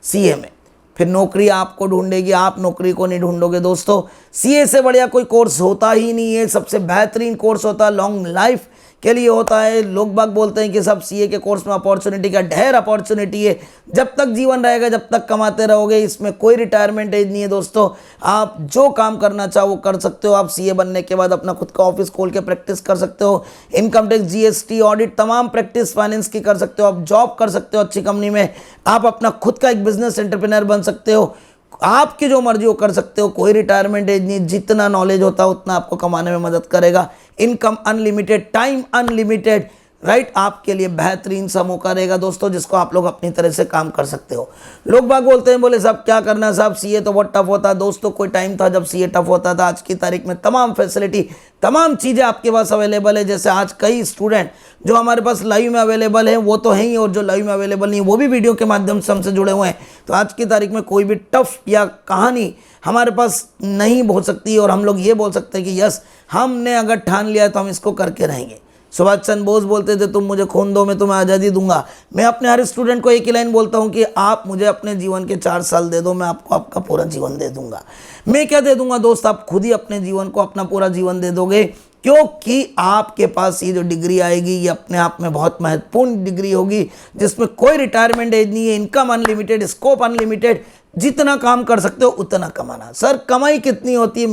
CA में। फिर नौकरी आपको ढूंढेगी, आप नौकरी को नहीं ढूंढोगे। दोस्तों सीए से बढ़िया कोई कोर्स होता ही नहीं है, सबसे बेहतरीन कोर्स होता है, लॉन्ग लाइफ के लिए होता है। लोग बाग बोलते हैं कि सब सीए के कोर्स में अपॉर्चुनिटी का ढेर अपॉर्चुनिटी है, जब तक जीवन रहेगा जब तक कमाते रहोगे, इसमें कोई रिटायरमेंट एज नहीं है। दोस्तों आप जो काम करना चाहो वो कर सकते हो। आप सीए बनने के बाद अपना खुद का ऑफिस खोल के प्रैक्टिस कर सकते हो, इनकम टैक्स, जीएसटी, ऑडिट, तमाम प्रैक्टिस फाइनेंस की कर सकते हो। आप जॉब कर सकते हो अच्छी कंपनी में, आप अपना खुद का एक बिजनेस एंटरप्रेन्योर बन सकते हो, आपकी जो मर्जी हो कर सकते हो। कोई रिटायरमेंट एज नहीं, जितना नॉलेज होता है उतना आपको कमाने में मदद करेगा। Income unlimited, time unlimited, right, आपके लिए बेहतरीन सा मौका रहेगा दोस्तों, जिसको आप लोग अपनी तरह से काम कर सकते हो। लोग बाग बोलते हैं, बोले साहब क्या करना है साहब, सीए तो बहुत टफ होता है। दोस्तों कोई टाइम था जब सीए टफ होता था, आज की तारीख में तमाम फैसिलिटी, तमाम चीज़ें आपके पास अवेलेबल है। जैसे आज कई स्टूडेंट जो हमारे पास लाइव में अवेलेबल है वो तो है ही, और जो लाइव में अवेलेबल नहीं वो भी वीडियो के माध्यम से हमसे जुड़े हुए हैं। तो आज की तारीख में कोई भी टफ या कहानी हमारे पास नहीं हो सकती, और हम लोग ये बोल सकते हैं कि यस, हमने अगर ठान लिया है तो हम इसको करके रहेंगे। सुभाष चंद्र बोस बोलते थे, तुम मुझे खून दो मैं तुम्हें आज़ादी दूंगा। मैं अपने हर स्टूडेंट को एक ही लाइन बोलता हूं कि आप मुझे अपने जीवन के 4 साल दे दो, मैं आपको आपका पूरा जीवन दे दूंगा। मैं क्या दे दूंगा दोस्त, आप खुद ही अपने जीवन को अपना पूरा जीवन दे दोगे, क्योंकि आपके पास ये जो डिग्री आएगी ये अपने आप में बहुत महत्वपूर्ण डिग्री होगी, जिसमें कोई रिटायरमेंट एज नहीं है, इनकम अनलिमिटेड, स्कोप अनलिमिटेड, जितना काम कर सकते हो उतना कमाना। सर कमाई कितनी होती है?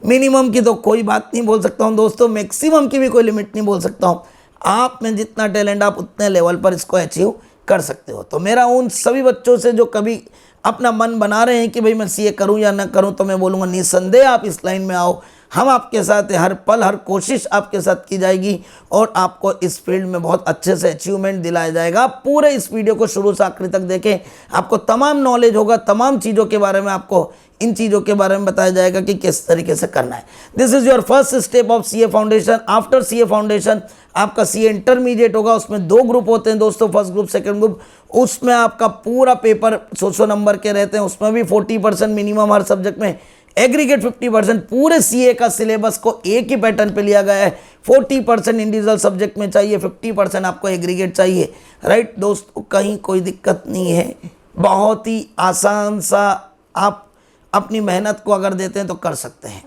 मिनिमम की तो कोई बात नहीं बोल सकता हूँ दोस्तों, मैक्सिमम की भी कोई लिमिट नहीं बोल सकता हूँ। आप में जितना टैलेंट आप उतने लेवल पर इसको अचीव कर सकते हो। तो मेरा उन सभी बच्चों से जो कभी अपना मन बना रहे हैं कि भाई मैं सीए करूं या ना करूं, तो मैं बोलूँगा निस्संदेह आप इस लाइन में आओ, हम आपके साथ हर पल हर कोशिश आपके साथ की जाएगी, और आपको इस फील्ड में बहुत अच्छे से अचीवमेंट दिलाया जाएगा। पूरे इस वीडियो को शुरू से आखिर तक देखें, आपको तमाम नॉलेज होगा, तमाम चीज़ों के बारे में आपको इन चीज़ों के बारे में बताया जाएगा कि किस तरीके से करना है। This is your first step of CA foundation. After CA foundation आपका सीए इंटरमीडिएट होगा, उसमें 2 ग्रुप होते हैं दोस्तों, फर्स्ट ग्रुप सेकंड ग्रुप। उसमें आपका पूरा पेपर 100 नंबर के रहते हैं, उसमें भी 40% मिनिमम हर सब्जेक्ट में, एग्रीगेट 50%। पूरे सीए का सिलेबस को एक ही पैटर्न पे लिया गया है। 40% इंडिविजुअल सब्जेक्ट में चाहिए, 50% आपको एग्रीगेट चाहिए। राइट दोस्तों, कहीं कोई दिक्कत नहीं है, बहुत ही आसान सा, आप अपनी मेहनत को अगर देते हैं तो कर सकते हैं,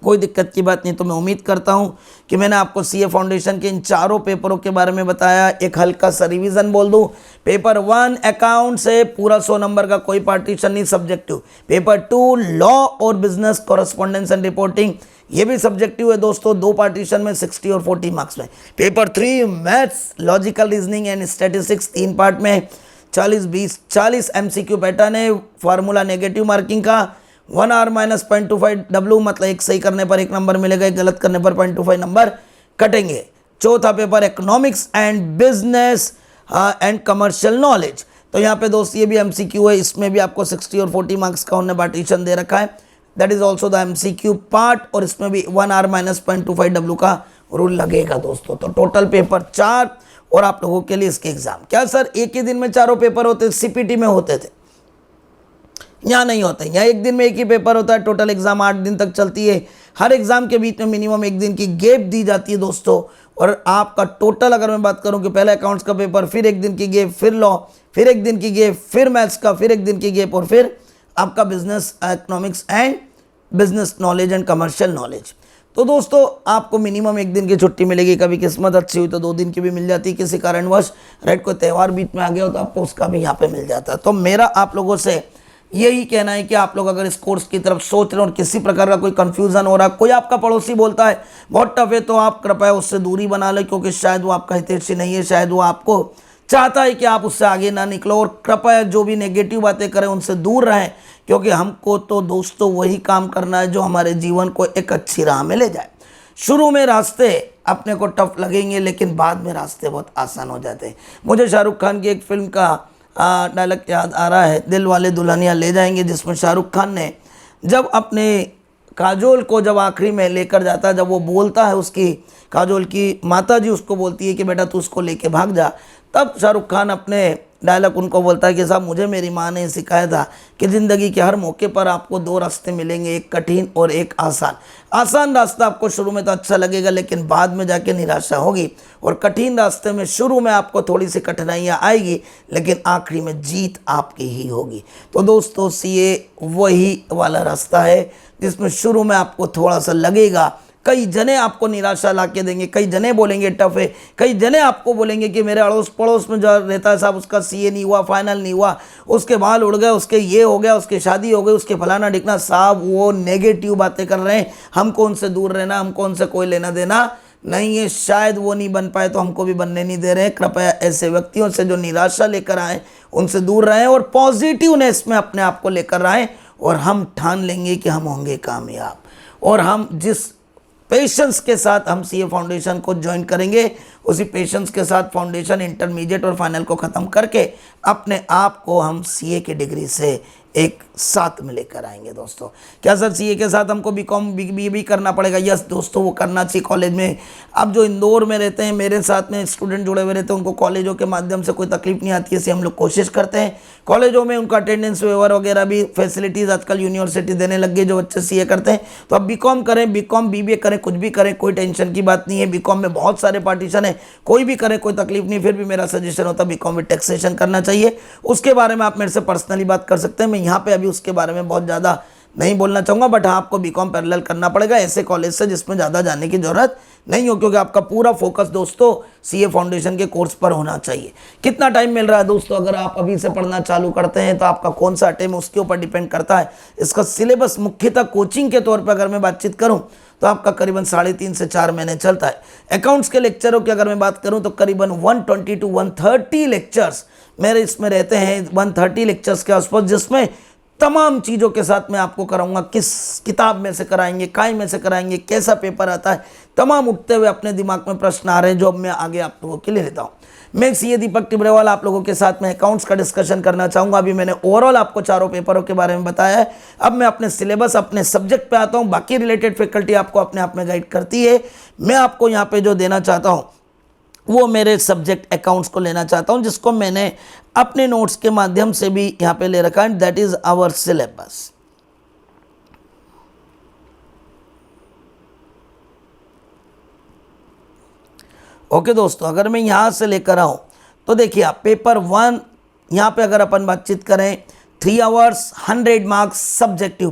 कोई दिक्कत की बात नहीं। तो मैं उम्मीद करता हूं कि मैंने आपको सीए फाउंडेशन के इन चारों पेपरों के बारे में बताया। एक हल्का सा रिवीजन बोल दूं, पेपर 1 अकाउंट से पूरा 100 नंबर का, कोई पार्टीशन नहीं, सब्जेक्टिव। पेपर 2 लॉ और बिजनेस कॉरेस्पॉन्डेंस एंड रिपोर्टिंग, ये भी सब्जेक्टिव है दोस्तों, 2 पार्टीशन में 60 और 40 मार्क्स में। Paper 3 maths, logical reasoning and statistics, 3 part में 40 MCQ पैटर्न है। फार्मूला नेगेटिव मार्किंग का 1 आवर -0.25 W, मतलब एक सही करने पर 1 नंबर मिलेगा, एक गलत करने पर 0.25 नंबर कटेंगे। चौथा paper economics and business and commercial knowledge. तो यहाँ पे दोस्त ये भी MCQ है, इसमें भी आपको 60 और 40 मार्क्स का उन्होंने पार्टीशन दे रखा है, that is also the MCQ part, और इसमें भी 1 आवर -0.25 W का रूल लगेगा दोस्तों। तो टोटल पेपर 4, और आप लोगों के लिए इसके एग्जाम। क्या सर एक ही दिन में चारों पेपर होते? CPT में होते थे, यहाँ नहीं होते, यहाँ एक दिन में एक ही पेपर होता है। टोटल एग्जाम 8 दिन तक चलती है, हर एग्जाम के बीच में मिनिमम 1 दिन की गैप दी जाती है दोस्तों। और आपका टोटल अगर मैं बात करूं कि पहले अकाउंट्स का पेपर, फिर 1 दिन की गैप, फिर लॉ, फिर 1 दिन की गैप, फिर मैथ्स का, फिर 1 दिन की गैप, और फिर आपका business economics and business knowledge and commercial knowledge. तो दोस्तों आपको मिनिमम 1 दिन की छुट्टी मिलेगी, कभी किस्मत अच्छी हुई तो 2 दिन की भी मिल जाती है, किसी कारणवश राइट कोई त्यौहार बीच में आ गया हो तो आपको उसका भी यहाँ पे मिल जाता है। तो मेरा आप लोगों से यही कहना है कि आप लोग अगर इस कोर्स की तरफ सोच रहे हो और किसी प्रकार का कोई कंफ्यूजन हो रहा है, कोई आपका पड़ोसी बोलता है बहुत टफ है, तो आप कृपया उससे दूरी बना लें, क्योंकि शायद वो आपका हितैषी नहीं है, शायद वो आपको चाहता है कि आप उससे आगे ना निकलो। और कृपया जो भी नेगेटिव बातें करें उनसे दूर रहें, क्योंकि हमको तो दोस्तों वही काम करना है जो हमारे जीवन को एक अच्छी राह में ले जाए। शुरू में रास्ते अपने को टफ लगेंगे, लेकिन बाद में रास्ते बहुत आसान हो जाते हैं। मुझे शाहरुख खान की एक फिल्म का डायलॉग याद आ रहा है, दिल वाले दुल्हनिया ले जाएंगे, जिसमें शाहरुख खान ने जब अपने काजोल को जब आखिरी में लेकर जाता है, जब वो बोलता है, उसकी काजोल की माता जी उसको बोलती है कि बेटा तू उसको लेके भाग जा, तब शाहरुख खान अपने डायलॉग उनको बोलता है कि साहब मुझे मेरी माँ ने सिखाया था कि ज़िंदगी के हर मौके पर आपको 2 रास्ते मिलेंगे, एक कठिन और एक आसान। आसान रास्ता आपको शुरू में तो अच्छा लगेगा, लेकिन बाद में जाके निराशा होगी, और कठिन रास्ते में शुरू में आपको थोड़ी सी कठिनाइयाँ आएगी, लेकिन आखिरी में जीत आपकी ही होगी। तो दोस्तों सीए वही वाला रास्ता है जिसमें शुरू में आपको थोड़ा सा लगेगा, कई जने आपको निराशा ला के देंगे, कई जने बोलेंगे टफ है, कई जने आपको बोलेंगे कि मेरे अड़ोस पड़ोस में जो रहता है साहब उसका सीए नहीं हुआ, फाइनल नहीं हुआ, उसके बाल उड़ गए, उसके ये हो गया, उसकी शादी हो गई, उसके फलाना ढिकना। साहब वो नेगेटिव बातें कर रहे हैं, हमको उनसे दूर रहना, हमको उनसे कोई लेना देना नहीं है। शायद वो नहीं बन पाए तो हमको भी बनने नहीं दे रहे हैं। कृपया ऐसे व्यक्तियों से जो निराशा लेकर आए उनसे दूर रहें, और पॉजिटिवनेस में अपने आप को लेकर आएँ, और हम ठान लेंगे कि हम होंगे कामयाब, और हम जिस पेशेंस के साथ हम सीए फाउंडेशन को ज्वाइन करेंगे, उसी पेशेंस के साथ फाउंडेशन, इंटरमीडिएट और फाइनल को ख़त्म करके अपने आप को हम सीए की डिग्री से एक साथ में लेकर आएंगे। दोस्तों क्या सर सीए के साथ हमको बीकॉम बी करना पड़ेगा? यस दोस्तों, वो करना चाहिए कॉलेज में। अब जो इंदौर में रहते हैं, मेरे साथ में स्टूडेंट जुड़े हुए रहते हैं, उनको कॉलेजों के माध्यम से कोई तकलीफ नहीं आती है, इसलिए हम लोग कोशिश करते हैं कॉलेजों में उनका अटेंडेंस वेवर वगैरह भी फैसिलिटीज़ आजकल यूनिवर्सिटी देने लग गई जो बच्चे सीए करते हैं। तो अब बीकॉम करें, बीकॉम बीबीए करें, कुछ भी करें, कोई टेंशन की बात नहीं है। बीकॉम में बहुत सारे पार्टीशन है, कोई भी करे कोई तकलीफ नहीं। फिर भी मेरा सजेशन होता है बीकॉम में टैक्सेशन करना चाहिए। उसके बारे में आप मेरे से पर्सनली बात कर सकते हैं, मैं यहाँ पे अभी उसके बारे में बहुत ज़्यादा नहीं बोलना चाहूँगा। बट हाँ, आपको बीकॉम पैरेलल करना पड़ेगा ऐसे कॉलेज से जिसमें ज़्यादा जाने की ज़रूरत नहीं हो, क्योंकि आपका पूरा फोकस दोस्तों सीए फाउंडेशन के कोर्स पर होना चाहिए। कितना टाइम मिल रहा है दोस्तों? अगर आप अभी से पढ़ना चालू करते हैं तो आपका कौन सा टाइम उसके ऊपर डिपेंड करता है। इसका सिलेबस मुख्यतः कोचिंग के तौर पर अगर मैं बातचीत करूँ तो आपका करीबन 3.5 से 4 महीने चलता है। अकाउंट्स के लेक्चरों की अगर मैं बात करूं तो करीबन 120 to 130 लेक्चर्स मेरे इसमें रहते हैं, 130 लेक्चर्स के आसपास, जिसमें तमाम चीज़ों के साथ मैं आपको कराऊंगा। किस किताब में से कराएंगे, काय में से कराएंगे, कैसा पेपर आता है, तमाम उठते हुए अपने दिमाग में प्रश्न आ रहे हैं जो अब मैं आगे आप लोगों के लिए लेता हूँ। मैं सीए दीपक टिब्रेवाल आप लोगों के साथ में अकाउंट्स का डिस्कशन करना चाहूँगा। अभी मैंने ओवरऑल आपको चारों पेपरों के बारे में बताया है। अब मैं अपने सिलेबस, अपने सब्जेक्ट पे आता हूँ। बाकी रिलेटेड फैकल्टी आपको अपने आप में गाइड करती है। मैं आपको यहाँ पे जो देना चाहता हूँ वो मेरे सब्जेक्ट अकाउंट्स को लेना चाहता हूँ, जिसको मैंने अपने नोट्स के माध्यम से भी यहाँ पे ले रखा है। That is our syllabus. Okay दोस्तों, अगर मैं यहाँ से लेकर आऊँ तो देखिए आप पेपर 1 यहाँ पे अगर अपन बातचीत करें 3 आवर्स 100 मार्क्स सब्जेक्टिव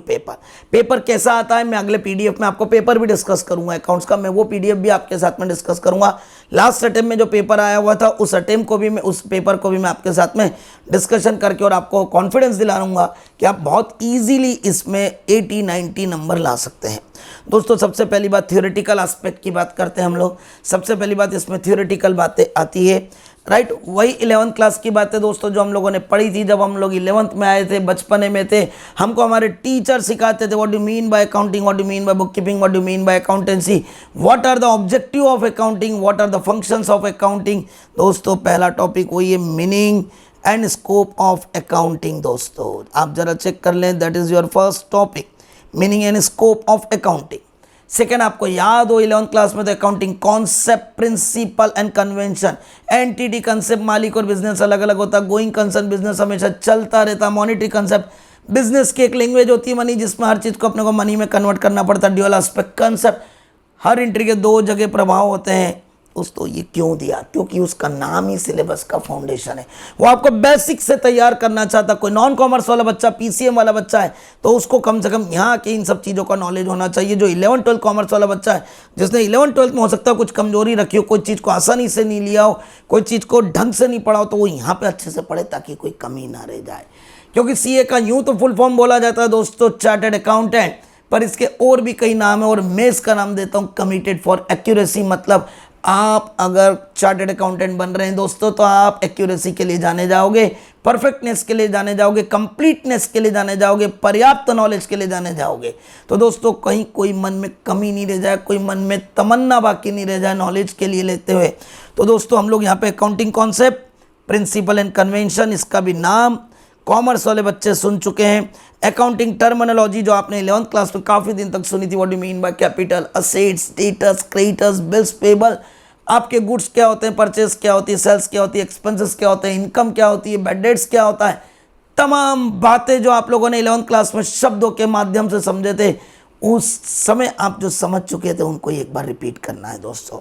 पेपर कैसा आता है मैं अगले पीडीएफ में आपको पेपर भी डिस्कस करूंगा अकाउंट्स का। मैं वो पीडीएफ भी आपके साथ में डिस्कस करूंगा। लास्ट अटेम्प्ट में जो पेपर आया हुआ था उस अटेम्प्ट को भी मैं, उस पेपर को भी मैं आपके साथ में डिस्कशन करके और आपको कॉन्फिडेंस दिलाऊंगा कि आप बहुत ईजीली इसमें 80-90 नंबर ला सकते हैं। दोस्तों सबसे पहली बात थ्योरेटिकल एस्पेक्ट की बात करते हैं हम लोग। सबसे पहली बात इसमें थ्योरेटिकल बातें आती है, राइट। वही 11th क्लास की बात है दोस्तों जो हम लोगों ने पढ़ी थी जब हम लोग 11th में आए थे, बचपने में थे। हमको हमारे टीचर सिखाते थे what do mean by accounting, what do mean by book keeping, what do mean by accountancy, what are the objective of accounting, what are the functions of accounting. दोस्तों पहला टॉपिक वही है meaning and scope of accounting. दोस्तों आप जरा check कर लें, that is your first topic, meaning and scope of accounting. Second आपको याद हो 11th क्लास में तो accounting concept, principle and convention. Entity concept, मालिक और बिजनेस अलग अलग होता है। गोइंग कंसर्न, बिजनेस हमेशा चलता रहता। मॉनेटरी कंसेप्ट, बिजनेस की एक लैंग्वेज होती है मनी, जिसमें हर चीज़ को अपने को मनी में कन्वर्ट करना पड़ता है। ड्यूअल एस्पेक्ट कंसेप्ट, हर एंट्री के 2 जगह प्रभाव होते हैं। दोस्तों ये क्यों दिया? क्योंकि उसका नाम ही सिलेबस का फाउंडेशन है। वो आपको बेसिक से तैयार करना चाहता। कोई नॉन कॉमर्स वाला बच्चा, पीसीएम वाला बच्चा है तो उसको कम से कम यहाँ के इन सब चीज़ों का नॉलेज होना चाहिए। जो 11th-12th कॉमर्स वाला बच्चा है, जिसने 11th-12th में हो सकता है कुछ कमजोरी रखी हो, कोई चीज़ को आसानी से नहीं लिया हो, कोई चीज़ को ढंग से नहीं पढ़ा हो, तो वो यहाँ पे अच्छे से पढ़े ताकि कोई कमी ना रह जाए। क्योंकि सीए का यूँ तो फुल फॉर्म बोला जाता है दोस्तों चार्टर्ड अकाउंटेंट, पर इसके और भी कई नाम है और मैं इसका नाम देता हूँ कमिटेड फॉर एक्यूरेसी। मतलब आप अगर चार्टर्ड अकाउंटेंट बन रहे हैं दोस्तों तो आप एक्यूरेसी के लिए जाने जाओगे, परफेक्टनेस के लिए जाने जाओगे, कंप्लीटनेस के लिए जाने जाओगे, पर्याप्त नॉलेज के लिए जाने जाओगे। तो दोस्तों कहीं कोई मन में कमी नहीं रह जाए, कोई मन में तमन्ना बाकी नहीं रह जाए नॉलेज के लिए लेते हुए। तो दोस्तों हम लोग यहाँ पे accounting concept, principle and convention, इसका भी नाम कॉमर्स वाले बच्चे सुन चुके हैं। अकाउंटिंग टर्मिनोलॉजी जो आपने 11th क्लास में काफ़ी दिन तक सुनी थी, what do mean by capital, assets, debtors, creditors, bills payable, आपके गुड्स क्या होते हैं, परचेस क्या होती है, सेल्स क्या होती है, एक्सपेंसेस क्या होते हैं, इनकम क्या होती है, बैड डेट्स क्या होता है। तमाम बातें जो आप लोगों ने 11th क्लास में शब्दों के माध्यम से समझे थे, उस समय आप जो समझ चुके थे उनको एक बार रिपीट करना है दोस्तों।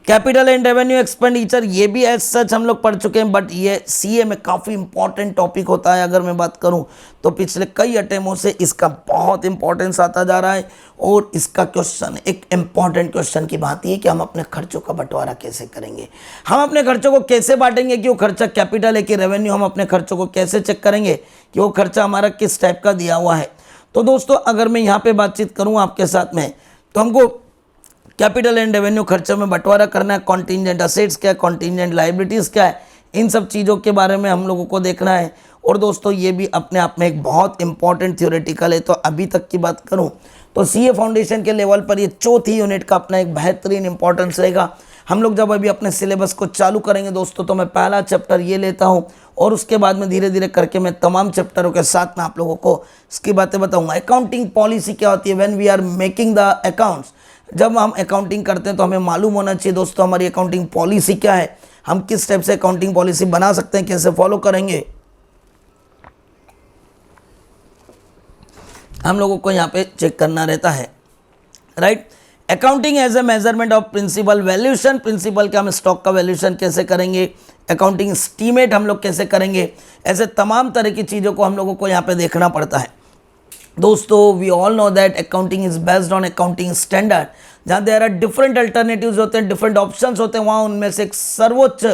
कैपिटल एंड रेवेन्यू एक्सपेंडिचर ये भी एज सच हम लोग पढ़ चुके हैं, बट ये सीए में काफ़ी इंपॉर्टेंट टॉपिक होता है। अगर मैं बात करूं तो पिछले कई अटेम्प्टों से इसका बहुत इंपॉर्टेंस आता जा रहा है। और इसका क्वेश्चन, एक इम्पॉर्टेंट क्वेश्चन की बात ये कि हम अपने खर्चों का बंटवारा कैसे करेंगे, हम अपने खर्चों को कैसे बांटेंगे कि वो खर्चा कैपिटल है कि रेवेन्यू, हम अपने खर्चों को कैसे चेक करेंगे कि वो खर्चा हमारा किस टाइप का दिया हुआ है। तो दोस्तों अगर मैं यहाँ पर बातचीत करूँ आपके साथ में तो हमको कैपिटल एंड रेवेन्यू खर्चे में बंटवारा करना है। कॉन्टिजेंट असेट्स क्या है, कॉन्टिजेंट लाइबिलिटीज़ क्या है, इन सब चीज़ों के बारे में हम लोगों को देखना है। और दोस्तों ये भी अपने आप में एक बहुत इंपॉर्टेंट थ्योरेटिकल है। तो अभी तक की बात करूं तो सीए फाउंडेशन के लेवल पर ये चौथी यूनिट का अपना एक बेहतरीन इंपॉर्टेंस रहेगा। हम लोग जब अभी अपने सिलेबस को चालू करेंगे दोस्तों, तो मैं पहला चैप्टर ये लेता हूं और उसके बाद में धीरे धीरे करके मैं तमाम चैप्टरों के साथ में आप लोगों को इसकी बातें बताऊंगा। अकाउंटिंग पॉलिसी क्या होती है, when we are making the accounts, जब हम अकाउंटिंग करते हैं तो हमें मालूम होना चाहिए दोस्तों हमारी अकाउंटिंग पॉलिसी क्या है, हम किस टाइप से अकाउंटिंग पॉलिसी बना सकते हैं, कैसे फॉलो करेंगे, हम लोगों को यहाँ पे चेक करना रहता है, right. Accounting as a measurement of principle valuation, principle का हम स्टॉक का वैल्यूशन कैसे करेंगे, अकाउंटिंग एस्टीमेट हम लोग कैसे करेंगे, ऐसे तमाम तरह की चीज़ों को हम लोगों को यहाँ पे देखना पड़ता है। दोस्तों we all know that accounting is based on accounting standard, जहाँ देयर आर डिफरेंट अल्टरनेटिव्स होते हैं, डिफरेंट ऑप्शंस होते हैं, वहाँ उनमें से एक सर्वोच्च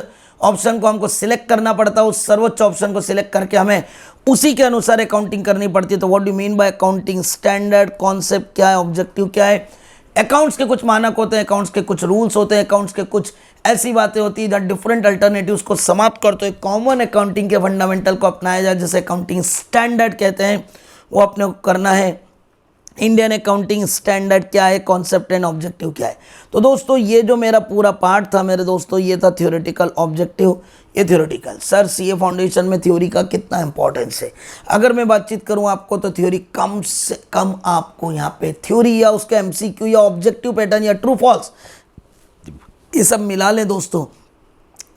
ऑप्शन को हमको सिलेक्ट करना पड़ता है। उस सर्वोच्च ऑप्शन को सिलेक्ट करके हमें उसी के अनुसार अकाउंटिंग करनी पड़ती है। तो what do mean by accounting standard, concept क्या है, ऑब्जेक्टिव क्या है। अकाउंट्स के कुछ मानक होते हैं, अकाउंट्स के कुछ रूल्स होते हैं, अकाउंट्स के कुछ ऐसी बातें होती है जहाँ डिफरेंट अल्टरनेटिव्स को समाप्त करते हुए कॉमन अकाउंटिंग के फंडामेंटल को अपनाया जाए, जिसे अकाउंटिंग स्टैंडर्ड कहते हैं, वो अपने को करना है। इंडियन अकाउंटिंग स्टैंडर्ड क्या है, कॉन्सेप्ट एंड ऑब्जेक्टिव क्या है। तो दोस्तों ये जो मेरा पूरा पार्ट था मेरे दोस्तों, ये था थ्योरेटिकल, ऑब्जेक्टिव, ये थ्योरेटिकल। सर सीए फाउंडेशन में थ्योरी का कितना इंपॉर्टेंस है, अगर मैं बातचीत करूं आपको तो थ्योरी कम से कम आपको यहाँ पे थ्योरी या उसका एमसीक्यू या ऑब्जेक्टिव पैटर्न या ट्रू फॉल्स ये सब मिला लें दोस्तों,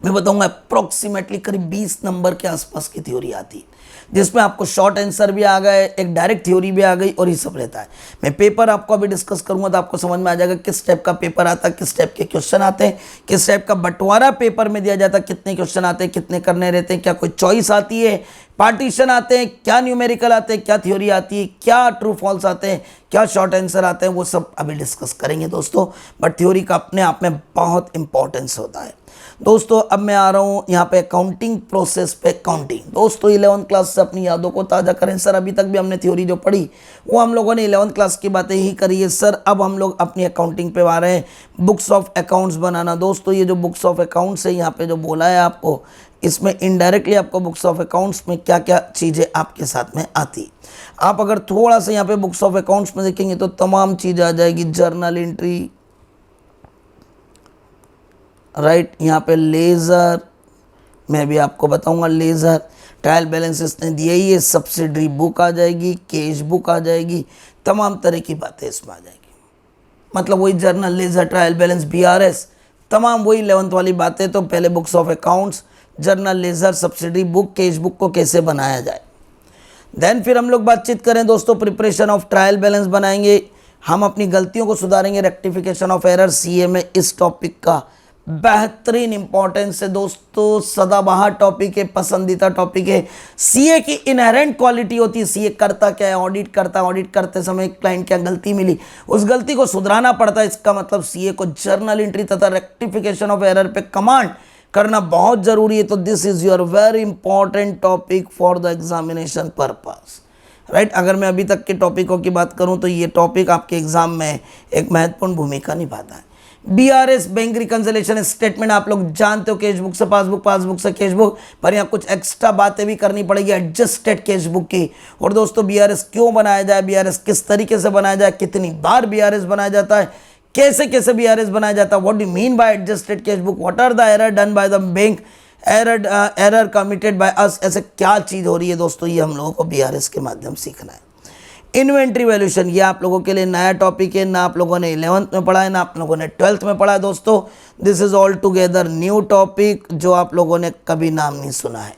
मैं बताऊंगा अप्रोक्सीमेटली करीब 20 नंबर के आसपास की थ्योरी आती है, जिसमें आपको शॉर्ट आंसर भी आ गए, एक डायरेक्ट थ्योरी भी आ गई और ये सब रहता है। मैं पेपर आपको अभी डिस्कस करूंगा तो आपको समझ में आ जाएगा किस टाइप का पेपर आता है, किस टाइप के क्वेश्चन आते हैं, किस टाइप का बंटवारा पेपर में दिया जाता है, कितने क्वेश्चन आते हैं, कितने करने रहते हैं, क्या कोई चॉइस आती है, पार्टीशन आते हैं, क्या न्यूमेरिकल आते हैं, क्या थ्योरी आती है, क्या ट्रू फॉल्स आते हैं, क्या शॉर्ट आंसर आते हैं, वो सब अभी डिस्कस करेंगे दोस्तों। बट थ्योरी का अपने आप में बहुत इंपॉर्टेंस होता है दोस्तों। अब मैं आ रहा हूँ यहाँ पे अकाउंटिंग प्रोसेस पे। अकाउंटिंग दोस्तों 11th क्लास से अपनी यादों को ताज़ा करें। सर अभी तक भी हमने थ्योरी जो पढ़ी वो हम लोगों ने 11th क्लास की बातें ही करी है सर। अब हम लोग अपनी अकाउंटिंग पे आ रहे हैं, बुक्स ऑफ अकाउंट्स बनाना। दोस्तों ये जो बुक्स ऑफ अकाउंट्स है यहाँ पे जो बोला है आपको, इसमें इनडायरेक्टली आपको बुक्स ऑफ अकाउंट्स में क्या क्या चीज़ें आपके साथ में आती। आप अगर थोड़ा सा यहाँ पे बुक्स ऑफ अकाउंट्स में देखेंगे तो तमाम चीज़ें आ जाएगी, जर्नल एंट्री, राइट। यहाँ पे लेज़र, मैं भी आपको बताऊंगा लेज़र, ट्रायल बैलेंस इसने दिया ही है, सब्सिडरी बुक आ जाएगी, कैश बुक आ जाएगी, तमाम तरह की बातें इसमें आ जाएगी। मतलब वही journal, laser, trial balance, BRS, तमाम वही 11th वाली बातें। तो पहले books of accounts, journal, laser, subsidiary book, cash book को कैसे बनाया जाए। देन फिर हम लोग बातचीत करें दोस्तों प्रिपरेशन ऑफ ट्रायल बैलेंस बनाएंगे, हम अपनी गलतियों को सुधारेंगे, रेक्टिफिकेशन ऑफ एरर सीए में इस टॉपिक का बेहतरीन इंपॉर्टेंस है दोस्तों, सदाबहार टॉपिक है, पसंदीदा टॉपिक है। सीए की इनहेरेंट क्वालिटी होती है, सीए करता क्या है, ऑडिट करता है, ऑडिट करते समय क्लाइंट क्या गलती मिली, उस गलती को सुधराना पड़ता है। इसका मतलब सीए को जर्नल एंट्री तथा रेक्टिफिकेशन ऑफ एरर पे कमांड करना बहुत जरूरी है। तो this is your very important topic for the examination purpose, right. अगर मैं अभी तक के टॉपिकों की बात करूं तो ये टॉपिक आपके एग्जाम में एक महत्वपूर्ण भूमिका निभाता है। बीआरएस, बैंक रिकंसिलिएशन स्टेटमेंट, आप लोग जानते हो, कैश बुक से पासबुक, पासबुक से कैश बुक, पर यहाँ कुछ एक्स्ट्रा बातें भी करनी पड़ेगी एडजस्टेड कैश बुक की। और दोस्तों बीआरएस क्यों बनाया जाए, बीआरएस किस तरीके से बनाया जाए, कितनी बार बीआरएस बनाया जाता है, कैसे कैसे बीआरएस बनाया जाता है, what do mean by adjusted cash book, what are the error done by the bank, error committed by us, ऐसे क्या चीज़ हो रही है दोस्तों, ये हम लोगों को बीआरएस के माध्यम सीखना है। इन्वेंट्री वैल्यूएशन, ये आप लोगों के लिए नया टॉपिक है, ना आप लोगों ने 11th में पढ़ा है, ना आप लोगों ने 12th में पढ़ा है दोस्तों। This is all together new topic जो आप लोगों ने कभी नाम नहीं सुना है।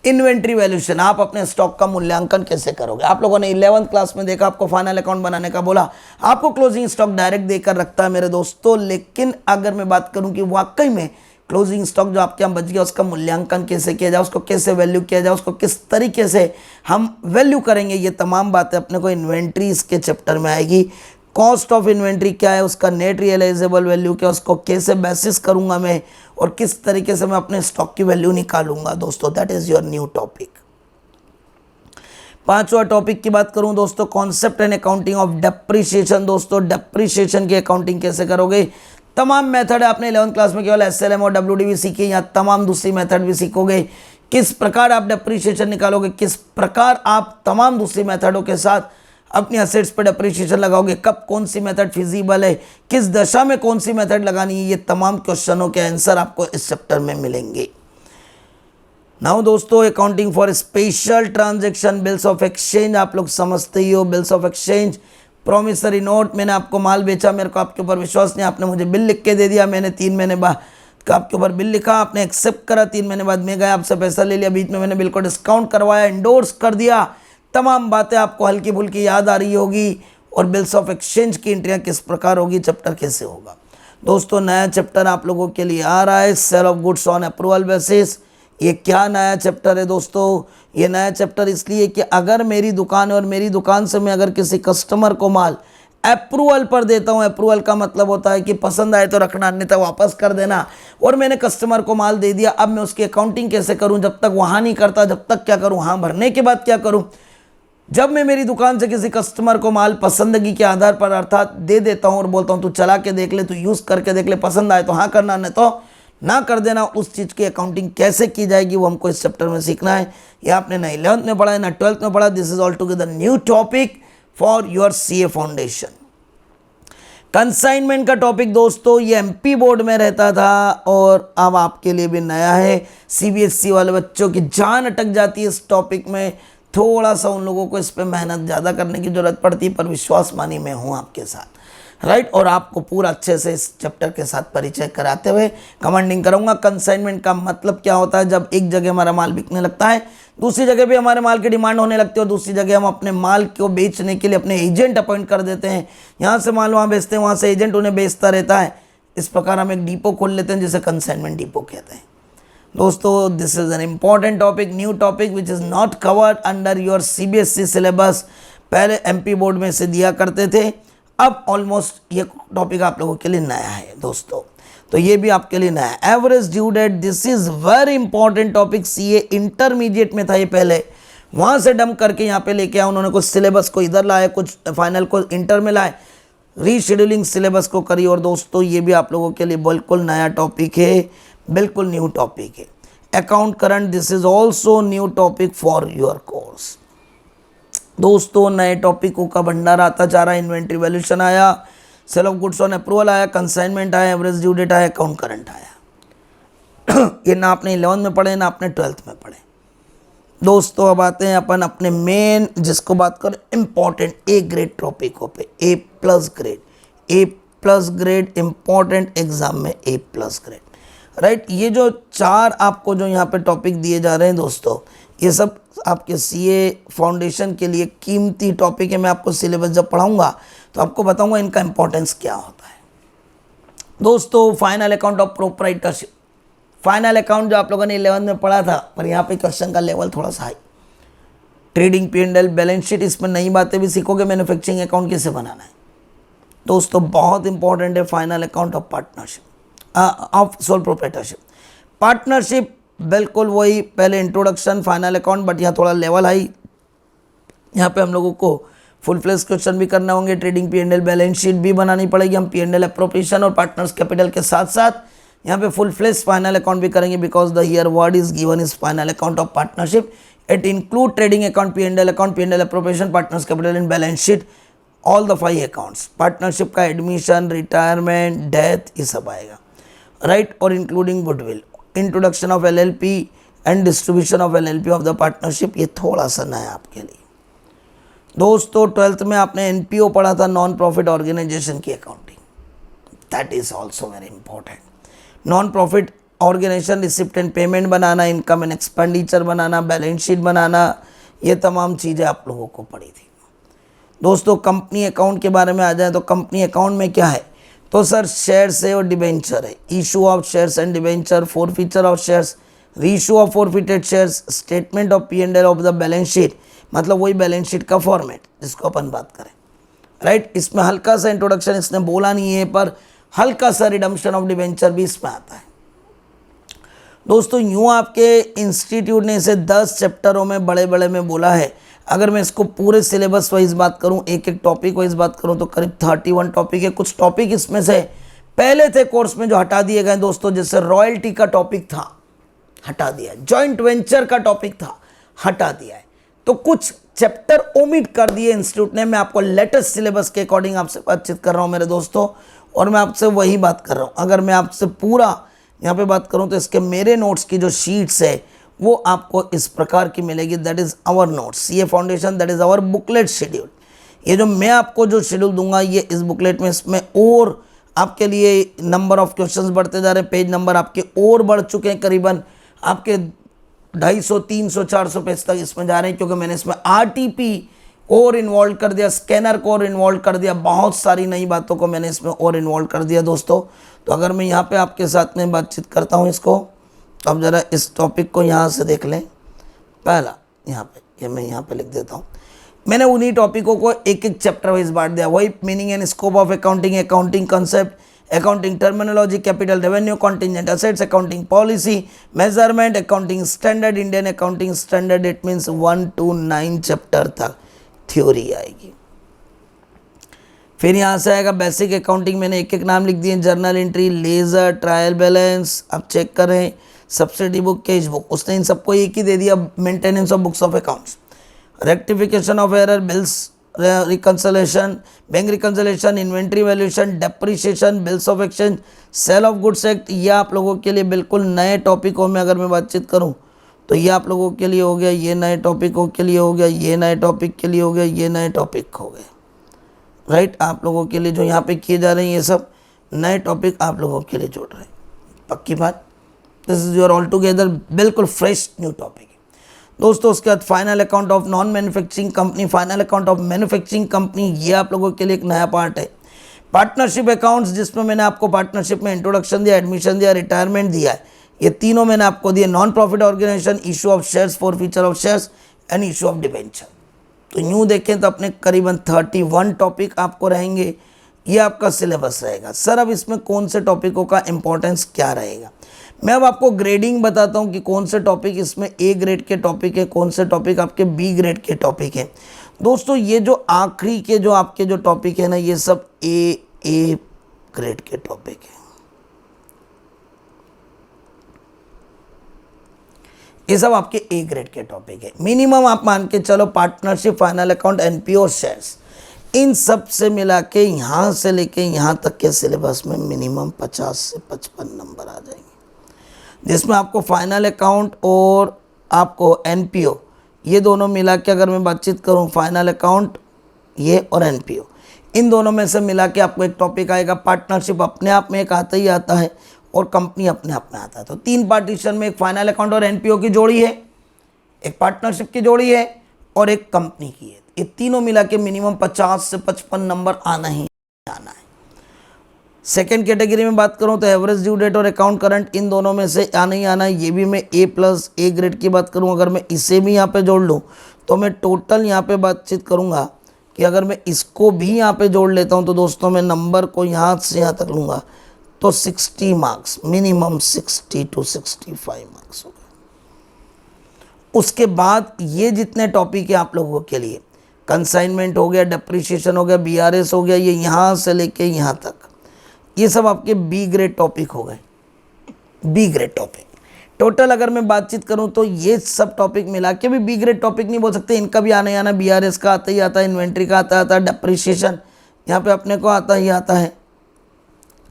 इन्वेंट्री वैल्यूएशन, आप अपने स्टॉक का मूल्यांकन कैसे करोगे। आप लोगों ने 11th क्लास में देखा, आपको फाइनल अकाउंट बनाने का बोला, आपको क्लोजिंग स्टॉक डायरेक्ट देकर रखता है मेरे दोस्तों। लेकिन अगर मैं बात करूं कि वाकई में क्लोजिंग स्टॉक जो आपके यहाँ बच गया उसका मूल्यांकन कैसे किया जाए, उसको कैसे वैल्यू किया जाए, उसको किस तरीके से हम वैल्यू करेंगे, ये तमाम बातें अपने को इन्वेंट्री इसके चैप्टर में आएगी। कॉस्ट ऑफ इन्वेंट्री क्या है, उसका नेट रियलाइजेबल वैल्यू क्या, उसको कैसे बेसिस करूंगा मैं, और किस तरीके से मैं अपने स्टॉक की वैल्यू निकालूंगा दोस्तों, that is your new topic. पांचवा टॉपिक की बात करूं दोस्तों, concept and accounting of depreciation. दोस्तों डेप्रिसिएशन की अकाउंटिंग कैसे करोगे, तमाम मेथड है। आपने 11th क्लास में केवल एसएलएम और डब्ल्यूडीवी सीखी, यहाँ तमाम दूसरी मेथड भी सीखोगे। किस प्रकार आप डेप्रिसिएशन निकालोगे, किस प्रकार आप तमाम दूसरी मेथडों के साथ अपनी असेट्स पर डेप्रिसिएशन लगाओगे, कब कौन सी मेथड फिजिबल है, किस दशा में कौन सी मेथड लगानी है, ये तमाम क्वेश्चनों के आंसर आपको इस चैप्टर में मिलेंगे। नाउ दोस्तों, accounting for special transaction, bills of exchange आप लोग समझते ही हो। Bills of exchange, promissory note, मैंने आपको माल बेचा, मेरे को आपके ऊपर विश्वास नहीं, आपने मुझे बिल लिख के दे दिया, मैंने 3 महीने बाद आपके ऊपर बिल लिखा, आपने एक्सेप्ट करा, 3 महीने बाद मैं गया आपसे पैसा ले लिया, बीच में मैंने बिल को डिस्काउंट करवाया, इंडोर्स कर दिया, तमाम बातें आपको हल्की फुल्की याद आ रही होगी। और बिल्स ऑफ एक्सचेंज की एंट्रियाँ किस प्रकार होगी, चैप्टर कैसे होगा। दोस्तों, नया चैप्टर आप लोगों के लिए आ रहा है, sale of goods on approval basis. ये क्या नया चैप्टर है दोस्तों, ये नया चैप्टर इसलिए कि अगर मेरी दुकान है और मेरी दुकान से मैं अगर किसी कस्टमर को माल अप्रूवल पर देता हूँ, अप्रूवल का मतलब होता है कि पसंद आए तो रखना, अन्यथा वापस कर देना, और मैंने कस्टमर को माल दे दिया, अब मैं उसकी अकाउंटिंग कैसे करूँ, जब तक वहाँ नहीं करता जब तक क्या करूँ, हाँ भरने के बाद क्या करूँ। जब मैं मेरी दुकान से किसी कस्टमर को माल पसंदगी के आधार पर अर्थात दे देता हूँ और बोलता हूँ तू चला के देख ले, तू यूज़ करके देख ले, पसंद आए तो हाँ करना, नहीं तो ना कर देना, उस चीज़ की अकाउंटिंग कैसे की जाएगी वो हमको इस चैप्टर में सीखना है। ये आपने ना 11th में पढ़ा है ना 12th में पढ़ा, this is all together new topic for your CA foundation. Consignment का टॉपिक दोस्तों ये एमपी बोर्ड में रहता था और अब आपके लिए भी नया है। सीबीएसई वाले बच्चों की जान अटक जाती है इस टॉपिक में, थोड़ा सा उन लोगों को इस पे मेहनत ज़्यादा करने की ज़रूरत पड़ती है, पर विश्वास मानी मैं हूँ आपके साथ, राइट। और आपको पूरा अच्छे से इस चैप्टर के साथ परिचय कराते हुए कमांडिंग करूँगा। कंसाइनमेंट का मतलब क्या होता है, जब एक जगह हमारा माल बिकने लगता है, दूसरी जगह भी हमारे माल की डिमांड होने लगती है और दूसरी जगह हम अपने माल को बेचने के लिए अपने एजेंट अपॉइंट कर देते हैं, यहाँ से माल वहाँ बेचते हैं, वहाँ से एजेंट उन्हें बेचता रहता है। इस प्रकार हम एक डिपो खोल लेते हैं जिसे कंसाइनमेंट डिपो कहते हैं। दोस्तों, this is an important topic, new topic which is not covered under your CBSE syllabus. पहले एमपी बोर्ड में से दिया करते थे, अब ऑलमोस्ट ये टॉपिक आप लोगों के लिए नया है दोस्तों, तो ये भी आपके लिए नया है। Average due date, this is very important topic, CA intermediate में था ये पहले, वहाँ से डंप करके यहाँ पे लेके आया उन्होंने, कुछ सिलेबस को इधर लाए, कुछ फाइनल को इंटर में लाए, रीशेड्यूलिंग सिलेबस को करी। और दोस्तों ये भी आप लोगों के लिए बिल्कुल नया टॉपिक है, बिल्कुल न्यू टॉपिक है। Account current, this is also new topic for your course. दोस्तों, नए टॉपिकों का भंडार आता जा रहा है। इन्वेंट्री वैल्यूएशन आया, sale of goods on approval आया, कंसाइनमेंट आया, एवरेज ड्यू डेट आया, अकाउंट करंट आया। ये ना आपने 11th में पढ़े ना आपने 12th में पढ़े। दोस्तों, अब आते हैं अपन अपने मेन, जिसको बात करें इम्पॉर्टेंट ए ग्रेड टॉपिकों पे। ए प्लस ग्रेड इम्पॉर्टेंट एग्जाम में ए प्लस ग्रेड, राइट। ये जो 4 आपको जो यहाँ पे टॉपिक दिए जा रहे हैं दोस्तों, ये सब आपके सीए फाउंडेशन के लिए कीमती टॉपिक है। मैं आपको सिलेबस जब पढ़ाऊंगा तो आपको बताऊंगा इनका इंपॉर्टेंस क्या होता है। दोस्तों, final account of proprietorship, final account जो आप लोगों ने 11th में पढ़ा था, पर यहाँ पे क्वेश्चन का लेवल थोड़ा सा high. Trading P&L, balance sheet, इसमें नई बातें भी सीखोगे। मैन्युफैक्चरिंग अकाउंट कैसे बनाना है दोस्तों, बहुत इंपॉर्टेंट है। Final account of partnership, of sole proprietorship. Partnership बिल्कुल वही, पहले इंट्रोडक्शन फाइनल अकाउंट, बट यहाँ थोड़ा लेवल हाई। यहाँ पे हम लोगों को फुल फ्लेश क्वेश्चन भी करना होंगे, ट्रेडिंग P&L, बैलेंस शीट भी बनानी पड़ेगी। हम P&L एप्रोप्रिएशन और पार्टनर्स कैपिटल के साथ साथ यहाँ पे फुल फ्लेश फाइनल अकाउंट भी करेंगे, because the here word is given is final account of partnership. It include trading account, P&L appropriation, partners capital and balance sheet, all the 5 accounts. Partnership का admission, retirement, death, ये सब आएगा, right. और including goodwill, introduction of LLP and distribution of LLP of the partnership, ये थोड़ा सा नया आपके लिए। दोस्तों, 12th में आपने NPO पढ़ा था, नॉन प्रॉफिट ऑर्गेनाइजेशन की accounting, that is also very important. Non profit organisation, receipt and payment बनाना, इनकम एंड एक्सपेंडिचर बनाना, बैलेंस शीट बनाना, ये तमाम चीज़ें आप लोगों को पढ़ी थी। दोस्तों, कंपनी अकाउंट के बारे में आ जाए तो कंपनी अकाउंट में क्या है, तो सर शेयर्स है और डिबेंचर है, issue of shares and debenture, forfeiture of shares, reissue of forfeited shares, statement of P&L of the balance sheet, मतलब वही बैलेंस शीट का फॉर्मेट जिसको अपन बात करें, राइट। इसमें हल्का सा इंट्रोडक्शन इसने बोला नहीं है, पर हल्का सा रिडम्पशन ऑफ डिबेंचर भी इसमें आता है। दोस्तों, यूँ आपके इंस्टीट्यूट ने इसे 10 चैप्टरों में बड़े बड़े में बोला है। अगर मैं इसको पूरे सिलेबस वाइज बात करूं, एक एक टॉपिक वाइज बात करूं, तो करीब 31 टॉपिक है। कुछ टॉपिक इसमें से पहले थे कोर्स में जो हटा दिए गए दोस्तों, जैसे रॉयल्टी का टॉपिक था, हटा दिया है। जॉइंट वेंचर का टॉपिक था, हटा दिया है। तो कुछ चैप्टर ओमिट कर दिए इंस्टीट्यूट ने। मैं आपको लेटेस्ट सिलेबस के अकॉर्डिंग आपसे बातचीत कर रहा हूँ मेरे दोस्तों, और मैं आपसे वही बात कर रहा हूँ। अगर मैं आपसे पूरा यहाँ पे बात करूँ तो इसके मेरे नोट्स की जो शीट्स है वो आपको इस प्रकार की मिलेगी। That is our notes, CA foundation, that is our booklet schedule. ये जो मैं आपको जो शेड्यूल दूंगा ये इस बुकलेट में, इसमें और आपके लिए नंबर ऑफ क्वेश्चंस बढ़ते जा रहे हैं, पेज नंबर आपके और बढ़ चुके हैं, करीबन आपके 250, 300, 400 पेज तक इसमें जा रहे हैं, क्योंकि मैंने इसमें आरटीपी और इन्वॉल्व कर दिया, स्कैनर को और इन्वॉल्व कर दिया, बहुत सारी नई बातों को मैंने इसमें और इन्वॉल्व कर दिया दोस्तों। तो अगर मैं यहाँ पे आपके साथ में बातचीत करता हूँ इसको, तो आप ज़रा इस टॉपिक को यहाँ से देख लें। पहला यहाँ पे, ये मैं यहाँ पे लिख देता हूँ। मैंने उन्हीं टॉपिकों को एक एक चैप्टर वाइज बांट दिया। वही meaning and scope of accounting, accounting concept, accounting terminology, capital revenue, contingent assets, accounting policy, measurement, accounting standard, Indian accounting standard. It means 1 to 9 chapter तक थ्योरी आएगी। फिर यहाँ से आएगा बेसिक अकाउंटिंग, मैंने एक एक नाम लिख दिए, journal entry, ledger, trial balance, आप चेक करें, सब्सिडी बुक, कैश बुक, उसने इन सबको एक ही दे दिया, maintenance of books of accounts, rectification of error, bills reconciliation, bank reconciliation, inventory valuation, depreciation, bills of exchange, sale of goods act. ये आप लोगों के लिए बिल्कुल नए टॉपिकों में अगर मैं बातचीत करूं तो ये आप लोगों के लिए हो गया, ये नए टॉपिकों के लिए हो गया, ये नए टॉपिक के लिए हो गया, ये नए टॉपिक हो गए। राइट, आप लोगों के लिए जो यहाँ पे किए जा रहे हैं ये सब नए टॉपिक आप लोगों के लिए जोड़ रहे हैं। पक्की बात, this is your all together बिल्कुल फ्रेश न्यू टॉपिक है दोस्तों। उसके बाद final account of non manufacturing company, final account of manufacturing company, ये आप लोगों के लिए एक नया पार्ट है। पार्टनरशिप अकाउंट्स, जिसमें मैंने आपको पार्टनरशिप में इंट्रोडक्शन दिया, एडमिशन दिया, रिटायरमेंट दिया है, ये तीनों मैंने आपको दिए। Non profit organisation, issue of shares, forfeiture of shares and issue of debenture. तो यूँ देखें तो अपने करीबन 31 टॉपिक आपको रहेंगे। ये आपका सिलेबस रहेगा। सर अब इसमें कौन से टॉपिकों का इंपॉर्टेंस क्या रहेगा, मैं अब आपको ग्रेडिंग बताता हूँ कि कौन से टॉपिक इसमें ए ग्रेड के टॉपिक है, कौन से टॉपिक आपके बी ग्रेड के टॉपिक है। दोस्तों ये जो आखिरी के जो आपके जो टॉपिक है ना, ये सब ए ग्रेड के टॉपिक है। ये सब आपके ए ग्रेड के टॉपिक है। मिनिमम आप मान के चलो partnership, final account, NPO, shares, इन सब से मिला के यहाँ से लेके यहाँ तक के सिलेबस में मिनिमम 50 से 55 नंबर आ जाएंगे, जिसमें आपको फाइनल अकाउंट और आपको एनपीओ, ये दोनों मिला के अगर मैं बातचीत करूँ, फाइनल अकाउंट ये और एनपीओ, इन दोनों में से मिला के आपको एक टॉपिक आएगा। पार्टनरशिप अपने आप में एक आता ही आता है और कंपनी अपने आप में आता है। तो 3 पार्टीशन में एक फाइनल अकाउंट और एनपीओ की जोड़ी है, एक पार्टनरशिप की जोड़ी है और एक कंपनी की है। ये तीनों मिला के मिनिमम 50 से 55 नंबर आना ही आना है। सेकेंड कैटेगरी में बात करूं तो एवरेज ड्यू डेट और अकाउंट करंट, इन दोनों में से आना ही आना है। ये भी मैं ए ग्रेड की बात करूं, अगर मैं इसे भी यहाँ पे जोड़ लूँ तो मैं टोटल यहाँ पे बातचीत करूँगा कि अगर मैं इसको भी यहाँ पे जोड़ लेता हूँ तो दोस्तों मैं नंबर को यहाँ से यहाँ तक लूँगा तो 60 मार्क्स, मिनिमम 60 to 65 मार्क्स हो गए। उसके बाद ये जितने टॉपिक है आप लोगों के लिए, कंसाइनमेंट हो गया, डेप्रिसिएशन हो गया, बीआरएस हो गया, ये यहाँ से लेके यहाँ तक, ये सब आपके बी ग्रेड टॉपिक हो गए। बी ग्रेड टॉपिक टोटल अगर मैं बातचीत करूं तो ये सब टॉपिक मिला के भी बी ग्रेड टॉपिक नहीं बोल सकते, इनका भी आना ही आना। बीआरएस का आता ही आता है, इन्वेंट्री का आता है, डेप्रिसिएशन यहाँ पे अपने को आता ही आता है,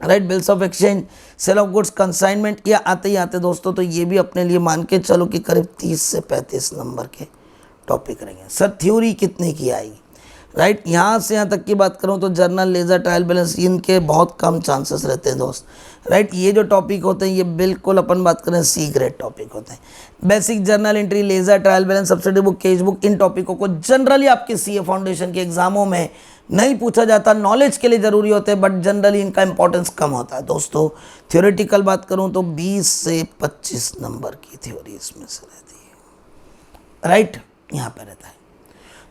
right, bills of exchange, sale of goods, consignment, ये आते ही आते दोस्तों। तो ये भी अपने लिए मान के चलो कि करीब 30 से 35 नंबर के टॉपिक रहेंगे। सर थ्योरी कितने की आएगी, राइट, यहाँ से यहाँ तक की बात करूँ तो जर्नल, लेजर, ट्रायल बैलेंस, इनके बहुत कम चांसेस रहते हैं दोस्त, राइट। ये जो टॉपिक होते हैं ये बिल्कुल अपन बात करें सी ग्रेड टॉपिक होते हैं। Basic, journal entry, ledger, trial balance, subsidy book, cash book, इन टॉपिकों को जनरली आपके सीए फाउंडेशन के एग्जामों में नहीं पूछा जाता, नॉलेज के लिए ज़रूरी होते हैं, बट जनरली इनका इंपॉर्टेंस कम होता है दोस्तों। थ्योरेटिकल बात करूँ तो 20 से 25 नंबर की थ्योरी इसमें से रहती है, राइट, यहाँ पर रहता है।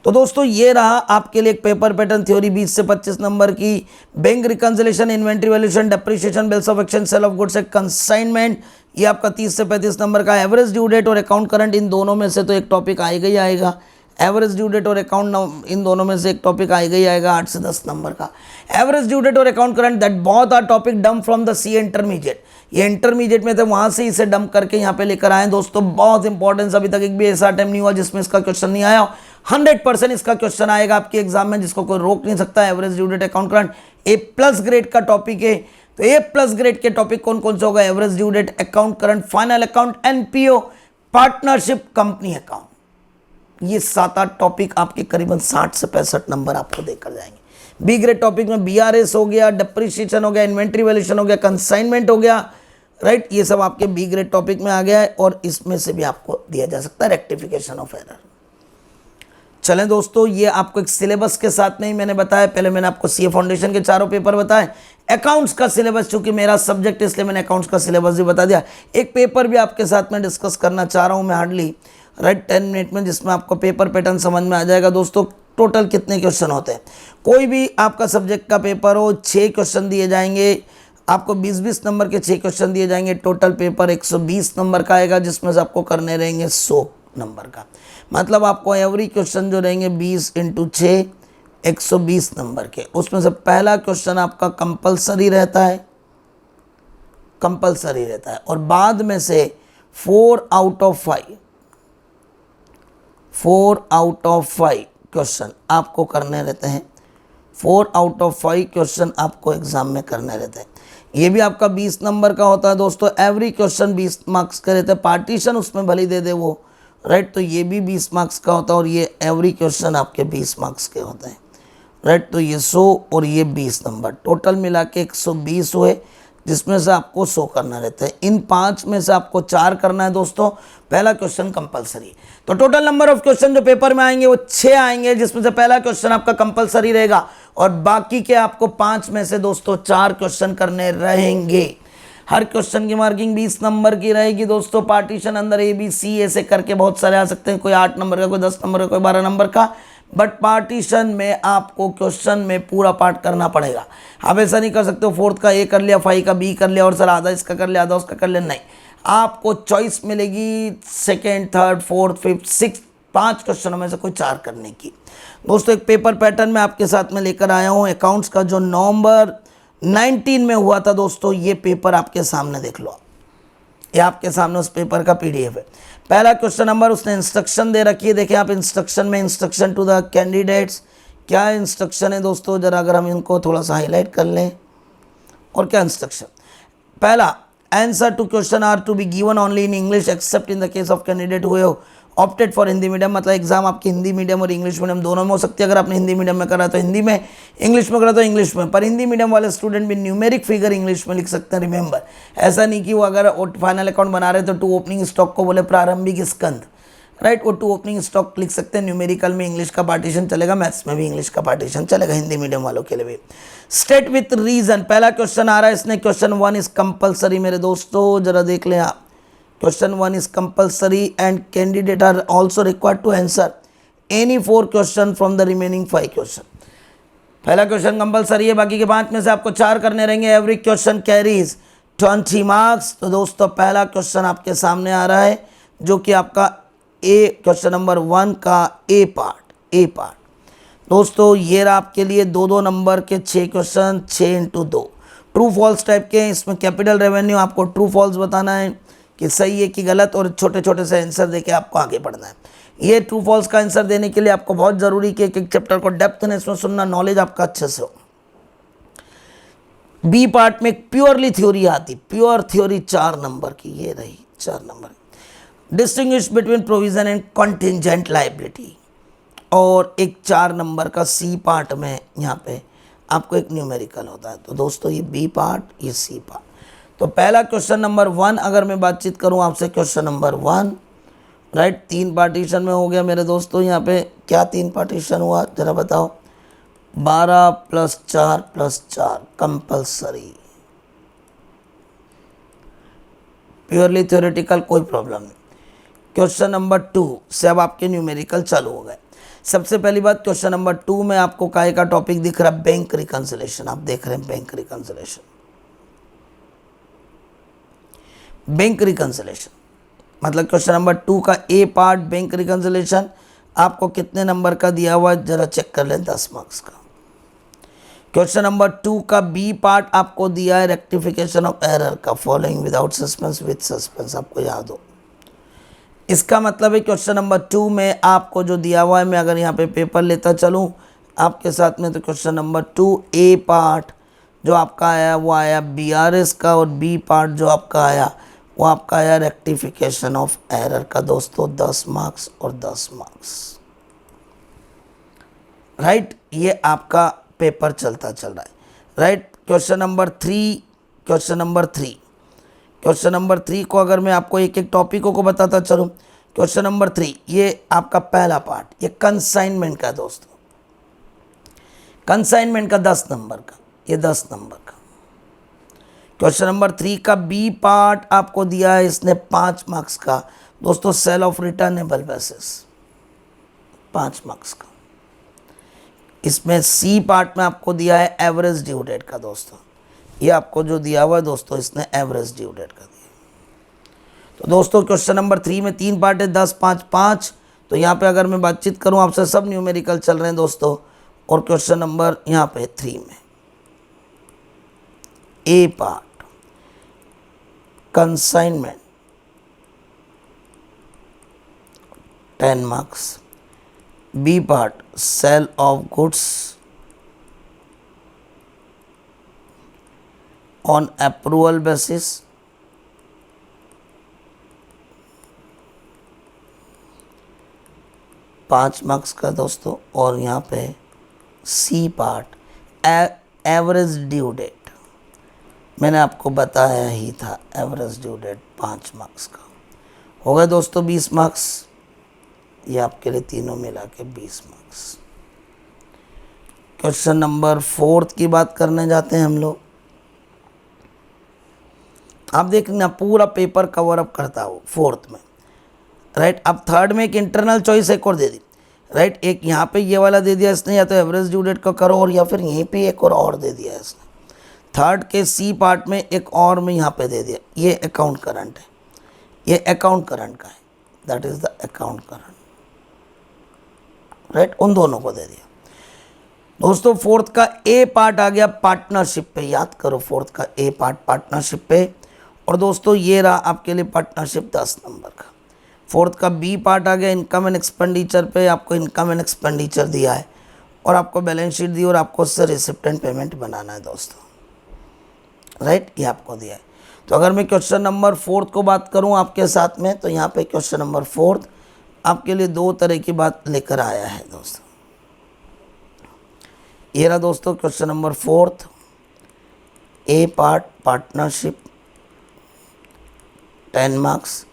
तो दोस्तों ये रहा आपके लिए एक पेपर पैटर्न थ्योरी 20 से 25 नंबर की। Bank reconciliation, inventory valuation, depreciation, bills of exchange, sale of goods, consignment, ये आपका 30 से 35 नंबर का। एवरेज ड्यू डेट और अकाउंट करंट, इन दोनों में से तो एक टॉपिक आएगा ही आएगा। एवरेज ड्यू डेट और अकाउंट, इन दोनों में से एक टॉपिक आएगा ही आएगा 8 से 10 नंबर का। एवरेज ड्यू डेट और अकाउंट करंट, दैट बहुत आर टॉपिक डम फ्रॉम द सी इंटरमीडिएट, ये इंटरमीडिएट में थे वहां से इसे डम करके यहाँ पे लेकर आए दोस्तों। बहुत इंपॉर्टेंस, अभी तक एक भी ऐसा अटेम्प्ट नहीं हुआ जिसमें इसका क्वेश्चन नहीं आया। 100% इसका क्वेश्चन आएगा आपके एग्जाम में, जिसको कोई रोक नहीं सकता। Average due date account current A plus grade का टॉपिक है, तो ए प्लस ग्रेड के टॉपिक कौन कौन से होगा? Average due date, account current, final account, NPO, partnership, company account. ये 7-8 टॉपिक आपके करीबन 60 से 65 नंबर आपको देकर जाएंगे। बी ग्रेड टॉपिक में बीआरएस हो गया, डिप्रिसिएशन हो गया, इन्वेंट्री वैल्यूएशन हो गया, कंसाइनमेंट हो गया, राइट, ये सब आपके बी ग्रेड टॉपिक में आ गया है। और इसमें से भी आपको दिया जा सकता है रेक्टिफिकेशन ऑफ एरर। चलें दोस्तों, ये आपको एक सिलेबस के साथ में ही मैंने बताया। पहले मैंने आपको सीए फाउंडेशन के चारों पेपर बताए, अकाउंट्स का सिलेबस, चूंकि मेरा सब्जेक्ट इसलिए मैंने अकाउंट्स का सिलेबस भी बता दिया। एक पेपर भी आपके साथ में डिस्कस करना चाह रहा हूं मैं, हार्डली राइट 10 मिनट में, जिसमें आपको पेपर पैटर्न समझ में आ जाएगा दोस्तों। टोटल कितने क्वेश्चन होते हैं, कोई भी आपका सब्जेक्ट का पेपर हो, 6 क्वेश्चन दिए जाएंगे आपको, 20-20 नंबर के 6 क्वेश्चन दिए जाएंगे। टोटल पेपर 120 नंबर का आएगा, जिसमें से आपको करने रहेंगे 100 नंबर का। मतलब आपको एवरी क्वेश्चन जो रहेंगे 20 × 6 120 नंबर के। उसमें से पहला क्वेश्चन आपका कंपलसरी रहता है, कंपलसरी रहता है, और बाद में से 4 आउट ऑफ 5 क्वेश्चन आपको करने रहते हैं। 4 आउट ऑफ 5 क्वेश्चन आपको एग्जाम में करने रहते हैं। ये भी आपका 20 नंबर का होता है दोस्तों। एवरी क्वेश्चन 20 मार्क्स का रहता है, पार्टीशन उसमें भले दे दे वो, राइट, तो ये भी 20 मार्क्स का होता है, और ये एवरी क्वेश्चन आपके 20 मार्क्स के होते हैं, राइट। तो ये 100 और ये 20 नंबर, टोटल मिला के 120 हुए, जिसमें से आपको 100 करना रहता है। इन 5 में से आपको 4 करना है दोस्तों। पहला क्वेश्चन कंपलसरी, तो टोटल नंबर ऑफ क्वेश्चन जो पेपर में आएंगे वो 6 आएंगे, जिसमें से पहला क्वेश्चन आपका कंपलसरी रहेगा, और बाकी के आपको 5 में से दोस्तों 4 क्वेश्चन करने रहेंगे। हर क्वेश्चन की मार्किंग 20 नंबर की रहेगी दोस्तों। पार्टीशन अंदर ए बी सी ऐसे करके बहुत सारे आ सकते हैं, कोई 8 नंबर का, कोई 10 नंबर का, कोई 12 नंबर का, बट पार्टीशन में आपको क्वेश्चन में पूरा पार्ट करना पड़ेगा। आप ऐसा नहीं कर सकते हो 4th का ए कर लिया, 5 का बी कर लिया, और सर आधा इसका कर लिया, आधा उसका कर लिया, नहीं। आपको चॉइस मिलेगी 2nd, 3rd, 4th, 5th, 6th 5 क्वेश्चनों में से कोई 4 करने की। दोस्तों एक पेपर पैटर्न में आपके साथ में लेकर आया हूँ अकाउंट्स का, जो नवंबर 19 में हुआ था दोस्तों। ये पेपर आपके सामने देख लो, ये आपके सामने उस पेपर का पीडीएफ है। पहला क्वेश्चन नंबर, उसने इंस्ट्रक्शन दे रखी है, देखिए आप इंस्ट्रक्शन में, इंस्ट्रक्शन टू द कैंडिडेट्स, क्या इंस्ट्रक्शन है दोस्तों, जरा अगर हम इनको थोड़ा सा हाईलाइट कर लें। और क्या इंस्ट्रक्शन, पहला, answer to question are to be given only in English except in the case of candidate who have opted for Hindi medium. मतलब एग्जाम आपकी हिंदी मीडियम और इंग्लिश मीडियम दोनों में हो सकती है। अगर आपने हिंदी मीडियम में करा तो हिंदी में, इंग्लिश में करा तो इंग्लिश में, पर हिंदी मीडियम वाले स्टूडेंट भी न्यूमेरिक फिगर इंग्लिश में लिख सकते हैं। रिमेंबर, ऐसा नहीं कि वो अगर फाइनल अकाउंट बना रहे तो टू ओपनिंग स्टॉक को बोले प्रारंभिक स्कंद, राइट, वो टू ओपनिंग स्टॉक लिख सकते हैं। न्यूमेरिकल में इंग्लिश का पार्टीशन चलेगा, मैथ्स में भी इंग्लिश का पार्टीशन चलेगा, हिंदी मीडियम वालों के लिए भी। स्टेट विथ रीजन, पहला क्वेश्चन आ रहा है इसने, क्वेश्चन 1 इज कंपलसरी मेरे दोस्तों, जरा देख लें आप। Question 1 is compulsory and candidate are also required to answer any 4 question from the remaining 5 question. पहला क्वेश्चन कंपलसरी है, बाकी के 5 में से आपको 4 करने रहेंगे। Every question carries 20 marks. तो दोस्तों पहला क्वेश्चन आपके सामने आ रहा है, जो कि आपका ए, क्वेश्चन नंबर 1 का ए पार्ट दोस्तों, ये रहा आपके लिए 2-2 नंबर के 6 क्वेश्चन, 6 × 2 ट्रू फॉल्स टाइप के। इसमें कैपिटल रेवेन्यू आपको ट्रू फॉल्स बताना है कि सही है कि गलत, और छोटे छोटे से आंसर देके आपको आगे बढ़ना है। ये ट्रू फॉल्स का आंसर देने के लिए आपको बहुत जरूरी कि एक चैप्टर को डेप्थनेस में सुनना, नॉलेज आपका अच्छे से हो। बी पार्ट में प्योरली थ्योरी आती, प्योर थ्योरी 4 नंबर की, ये रही 4 number. Distinguish between provision and contingent liability, और एक 4 नंबर का सी पार्ट में यहाँ पे आपको एक न्यूमेरिकल होता है। तो दोस्तों ये बी पार्ट, ये सी पार्ट। तो पहला क्वेश्चन नंबर 1 अगर मैं बातचीत करूँ आपसे, क्वेश्चन नंबर 1, राइट, 3 पार्टीशन में हो गया मेरे दोस्तों। यहाँ पे क्या 3 पार्टीशन हुआ जरा बताओ, 12 + 4 + 4 कंपलसरी, प्योरली थ्योरेटिकल, कोई प्रॉब्लम नहीं। क्वेश्चन नंबर 2 से अब आपके न्यूमेरिकल चालू हो गए। सबसे पहली बात, क्वेश्चन नंबर 2 में आपको काय का टॉपिक दिख रहा है, बैंक रिकंसिलेशन। आप देख रहे हैं बैंक रिकंसिलेशन, मतलब क्वेश्चन नंबर 2 का ए पार्ट बैंक रिकंसिलेशन, आपको कितने नंबर का दिया हुआ है जरा चेक कर लें, 10 मार्क्स का। क्वेश्चन नंबर 2 का बी पार्ट आपको दिया है रेक्टिफिकेशन ऑफ एरर का, following without suspense with suspense, आपको याद हो। इसका मतलब है क्वेश्चन नंबर 2 में आपको जो दिया हुआ है, मैं अगर यहाँ पे पेपर लेता चलूँ आपके साथ में, तो क्वेश्चन नंबर 2 ए पार्ट जो आपका आया वो आया BRS का, और बी पार्ट जो आपका आया वो आपका आया रेक्टिफिकेशन ऑफ एरर का दोस्तों, 10 मार्क्स और 10 मार्क्स। राइट, ये आपका पेपर चलता चल रहा है। Right, question number 3, question number 3 को अगर मैं आपको एक एक टॉपिकों को बताता चलूँ, क्वेश्चन नंबर 3 ये आपका पहला पार्ट, ये कंसाइनमेंट का दोस्तों, कंसाइनमेंट का 10 नंबर का, ये 10 नंबर का। क्वेश्चन नंबर 3 का बी पार्ट आपको दिया है इसने 5 मार्क्स का दोस्तों, sale of returnable basis, 5 marks का। इसमें सी पार्ट में आपको दिया है एवरेज ड्यू डेट का दोस्तों, ये आपको जो दिया हुआ है दोस्तों इसने एवरेज ड्यू डेट का दिया। तो दोस्तों क्वेश्चन नंबर 3 में 3 पार्ट है, 10, 5, 5। तो यहाँ पे अगर मैं बातचीत करूँ आपसे, सब न्यूमेरिकल चल रहे हैं दोस्तों। और क्वेश्चन नंबर यहाँ पे 3 में A part consignment 10 marks, B part sale of goods on approval basis, 5 marks का दोस्तों। और यहाँ पे C part average due date, मैंने आपको बताया ही था एवरेज ड्यू डेट 5 मार्क्स का। हो गए दोस्तों 20 मार्क्स, ये आपके लिए तीनों मिला के 20 मार्क्स। क्वेश्चन नंबर 4 की बात करने जाते हैं हम लोग। आप देखना पूरा पेपर कवर अप करता हो 4th में। राइट, अब 3rd में एक इंटरनल चॉइस एक और दे दी। राइट, एक यहाँ पे ये वाला दे दिया इसने, या तो एवरेज ड्यू डेट का करो, और या फिर यहीं पे एक और दे दिया इसने। 3rd के सी पार्ट में एक और में यहाँ पे दे दिया, ये अकाउंट करंट है, ये अकाउंट करंट का है, that is the account current. Right, उन दोनों को दे दिया दोस्तों। 4th का ए पार्ट आ गया पार्टनरशिप पे, याद करो 4th का ए पार्ट पार्टनरशिप पे। और दोस्तों ये रहा आपके लिए पार्टनरशिप 10 नंबर का। 4th का बी पार्ट आ गया इनकम एंड एक्सपेंडिचर पे, आपको इनकम एंड एक्सपेंडिचर दिया है और आपको बैलेंस शीट दी और आपको उससे रिसिप्टेंट पेमेंट बनाना है दोस्तों। राइट, ये आपको दिया है। तो अगर मैं क्वेश्चन नंबर 4 को बात करूं आपके साथ में, तो यहाँ पे क्वेश्चन नंबर 4 आपके लिए 2 तरह की बात लेकर आया है दोस्तों। ये रहा दोस्तों क्वेश्चन नंबर 4, ए पार्ट पार्टनरशिप 10 मार्क्स,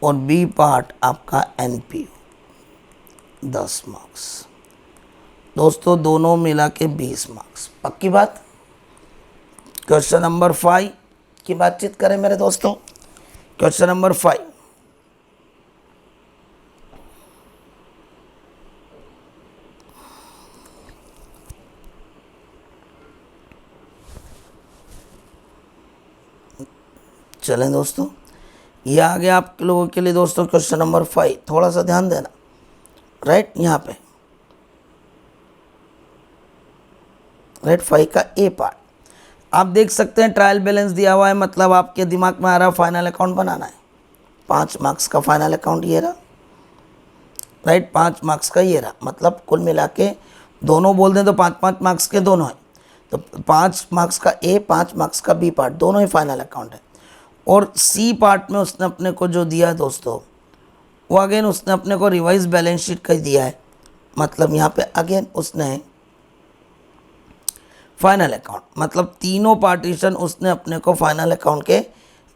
और बी पार्ट आपका NPO 10 मार्क्स दोस्तों, दोनों मिला के 20 मार्क्स। पक्की बात। क्वेश्चन नंबर 5 की बातचीत करें मेरे दोस्तों। क्वेश्चन नंबर 5, चलें दोस्तों, ये आ गया आप लोगों के लिए दोस्तों क्वेश्चन नंबर 5। थोड़ा सा ध्यान देना। राइट, यहाँ पे राइट 5 का ए पार्ट आप देख सकते हैं, ट्रायल बैलेंस दिया हुआ है, मतलब आपके दिमाग में आ रहा है फाइनल अकाउंट बनाना है। 5 मार्क्स का फाइनल अकाउंट ये रहा। राइट, 5 मार्क्स का ये रहा, मतलब कुल मिला के दोनों बोल दें तो 5-5 मार्क्स के दोनों हैं। तो 5 मार्क्स का ए, 5 मार्क्स का बी पार्ट, दोनों ही फाइनल अकाउंट है। और सी पार्ट में उसने अपने को जो दिया है दोस्तों, वो अगेन उसने अपने को रिवाइज बैलेंस शीट का ही दिया है, मतलब यहाँ पे अगेन उसने फाइनल अकाउंट, मतलब तीनों पार्टीशन उसने अपने को फाइनल अकाउंट के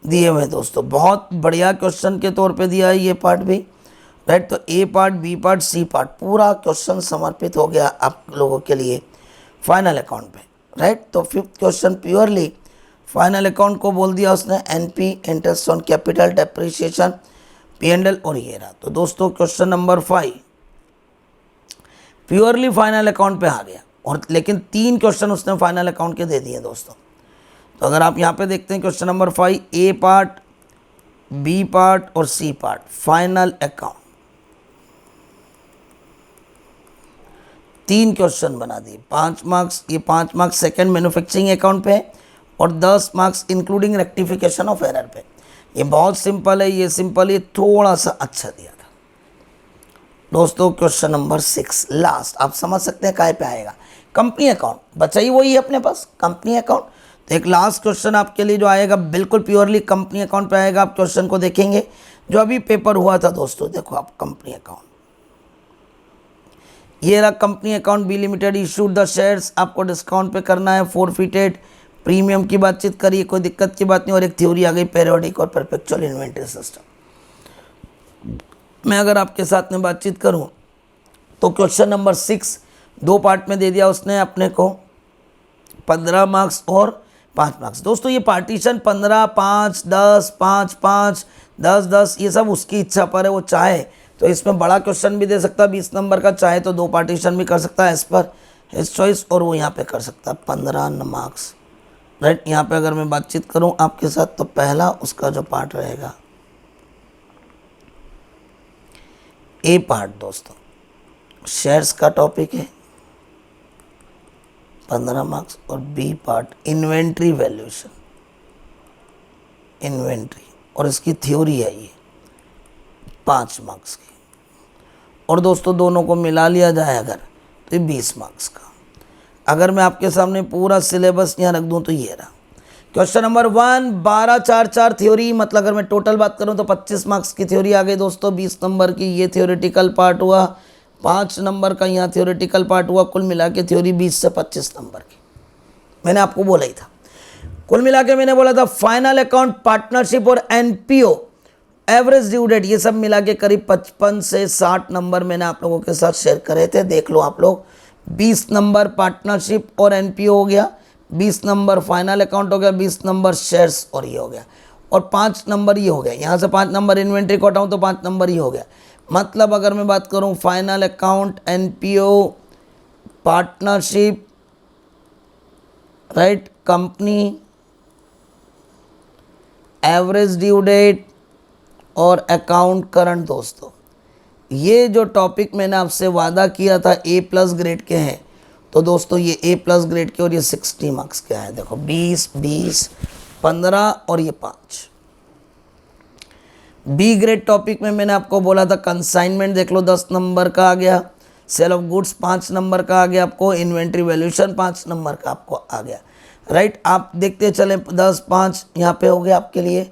दिए हुए हैं दोस्तों। बहुत बढ़िया क्वेश्चन के तौर पे दिया है ये पार्ट भी। राइट, तो A part, B part, C part, पूरा क्वेश्चन समर्पित हो गया आप लोगों के लिए फाइनल अकाउंट पे। राइट, तो 5th question purely final account को बोल दिया उसने, NP interest on capital, depreciation, P&L, और ये रहा। तो दोस्तों question number 5 purely final account पे आ गया, और लेकिन 3 क्वेश्चन उसने फाइनल अकाउंट के दे दिए दोस्तों। तो अगर आप यहाँ पे देखते हैं question number 5, A part, B part और C part final account. 3 question बना दिए, 5 मार्क्स, ये 5 मार्क्स सेकंड मैन्युफैक्चरिंग अकाउंट पे और 10 marks including rectification of error पे। ये बहुत सिंपल है, ये सिंपल, ये थोड़ा सा अच्छा दिया था दोस्तों। क्वेश्चन नंबर 6 लास्ट, आप समझ सकते हैं काय पे आएगा, कंपनी अकाउंट, बचा ही वही है अपने पास, कंपनी अकाउंट। तो एक लास्ट क्वेश्चन आपके लिए जो आएगा बिल्कुल प्योरली कंपनी अकाउंट पे आएगा। आप क्वेश्चन को देखेंगे जो अभी पेपर हुआ था दोस्तों, देखो आप कंपनी अकाउंट, ये रहा company account, B limited issued the shares, आपको डिस्काउंट पे करना है, फोरफिटेड, प्रीमियम की बातचीत करिए, कोई दिक्कत की बात नहीं। और एक थ्योरी आ गई पेरियोडिक और परपेचुअल इन्वेंटरी सिस्टम। मैं अगर आपके साथ में बातचीत करूं तो क्वेश्चन नंबर 6 2 पार्ट में दे दिया उसने अपने को, 15 मार्क्स और 5 मार्क्स। दोस्तों ये पार्टीशन 15, 5, 10, 5, 5, 10, 10 ये सब उसकी इच्छा पर है, वो चाहे तो इसमें बड़ा क्वेश्चन भी दे सकता है 20 नंबर का, चाहे तो 2 पार्टीशन भी कर सकता है एज पर हिज चॉइस, और वो यहाँ पे कर सकता है 15 मार्क्स, राइट। यहाँ पे अगर मैं बातचीत करूँ आपके साथ तो पहला उसका जो पार्ट रहेगा ए पार्ट दोस्तों शेयर्स का टॉपिक है 15 मार्क्स, और B part inventory valuation, inventory, और इसकी थ्योरी है ये 5 मार्क्स की। और दोस्तों दोनों को मिला लिया जाए अगर तो ये 20 मार्क्स का। अगर मैं आपके सामने पूरा सिलेबस यहाँ रख दूँ तो ये रहा क्वेश्चन नंबर 1, 12, 4, 4 थ्योरी, मतलब अगर मैं टोटल बात करूँ तो 25 मार्क्स की थ्योरी आ गई दोस्तों, 20 नंबर की ये थ्योरेटिकल पार्ट हुआ, 5 नंबर का यहाँ थ्योरेटिकल पार्ट हुआ, कुल मिला के थ्योरी 20 से 25 नंबर की। मैंने आपको बोला ही था, कुल मिला के मैंने बोला था फाइनल अकाउंट, पार्टनरशिप और एनपीओ, एवरेज ड्यू डेट, ये सब मिला के करीब 55 से 60 नंबर मैंने आप लोगों के साथ शेयर करे थे, देख लो आप लोग। 20 नंबर पार्टनरशिप और एनपीओ हो गया, 20 नंबर फाइनल अकाउंट हो गया, 20 नंबर शेयर्स और ये हो गया, और 5 नंबर ये हो गया। यहाँ से 5 नंबर इन्वेंट्री को हटाऊँ तो 5 नंबर ये हो गया। मतलब अगर मैं बात करूँ final account, NPO, partnership, right, company, average due date और अकाउंट करंट, दोस्तों ये जो टॉपिक मैंने आपसे वादा किया था A+ ग्रेड के हैं, तो दोस्तों ये A+ ग्रेड के और ये 60 मार्क्स के हैं। देखो 20, 20, 15 और ये 5। बी ग्रेड टॉपिक में मैंने आपको बोला था कंसाइनमेंट, देख लो 10 नंबर का आ गया, सेल ऑफ गुड्स 5 नंबर का आ गया आपको, इन्वेंट्री वैल्यूएशन 5 नंबर का आपको आ गया, राइट। आप देखते चले 10, 5 यहाँ पे हो गया आपके लिए,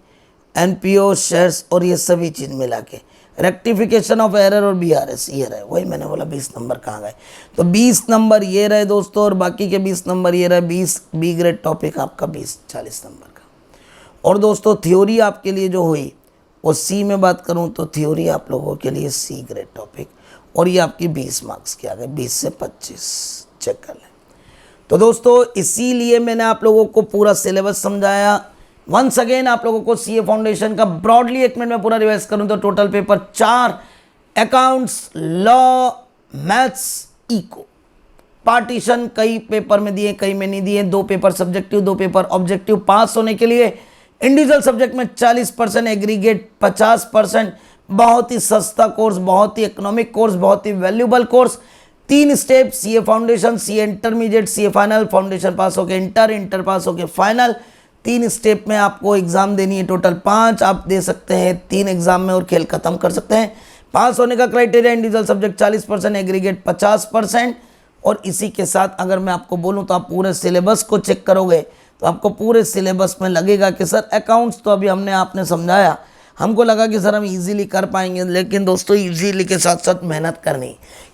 एनपीओ, शेयर्स और ये सभी चीज़ मिला के, रेक्टिफिकेशन ऑफ एरर और बीआरएस ये रहे, वही मैंने बोला 20 नंबर कहाँ गए, तो 20 नंबर ये रहे दोस्तों, और बाकी के 20 नंबर ये रहे। 20 बी ग्रेड टॉपिक आपका 40 नंबर का। और दोस्तों थ्योरी आपके लिए जो हुई वो सी में बात करूं तो थ्योरी आप लोगों के लिए सी ग्रेड टॉपिक, और ये आपकी 20 मार्क्स की आ गए, 20 से 25, चेक कर लें। तो दोस्तों इसीलिए मैंने आप लोगों को पूरा सिलेबस समझाया। वंस अगेन आप लोगों को सीए फाउंडेशन का ब्रॉडली 1 मिनट में पूरा रिवाइज करूं तो total paper 4, accounts, law, maths, eco, partition कई पेपर में दिए, कई में नहीं दिए, 2 paper subjective, 2 paper objective. Pass होने के लिए इंडिविजुअल सब्जेक्ट में 40%, एग्रीगेट 50%, बहुत ही सस्ता कोर्स, बहुत ही इकोनॉमिक कोर्स, बहुत ही valuable course. 3 step, CA foundation, CA intermediate, CA final, foundation pass होके इंटर, इंटर पास होके फाइनल। 3 स्टेप में आपको एग्जाम देनी है, टोटल 5 आप दे सकते हैं 3 एग्जाम में और खेल खत्म कर सकते हैं। पास होने का क्राइटेरिया इंडिविजुअल सब्जेक्ट 40%, एग्रीगेट 50%। और इसी के साथ अगर मैं आपको बोलूं तो आप पूरे सिलेबस को चेक करोगे तो आपको पूरे सिलेबस में लगेगा कि सर अकाउंट्स तो अभी हमने आपने समझाया, हमको लगा कि सर हम इजीली कर पाएंगे, लेकिन दोस्तों इजीली के साथ साथ मेहनत करनी।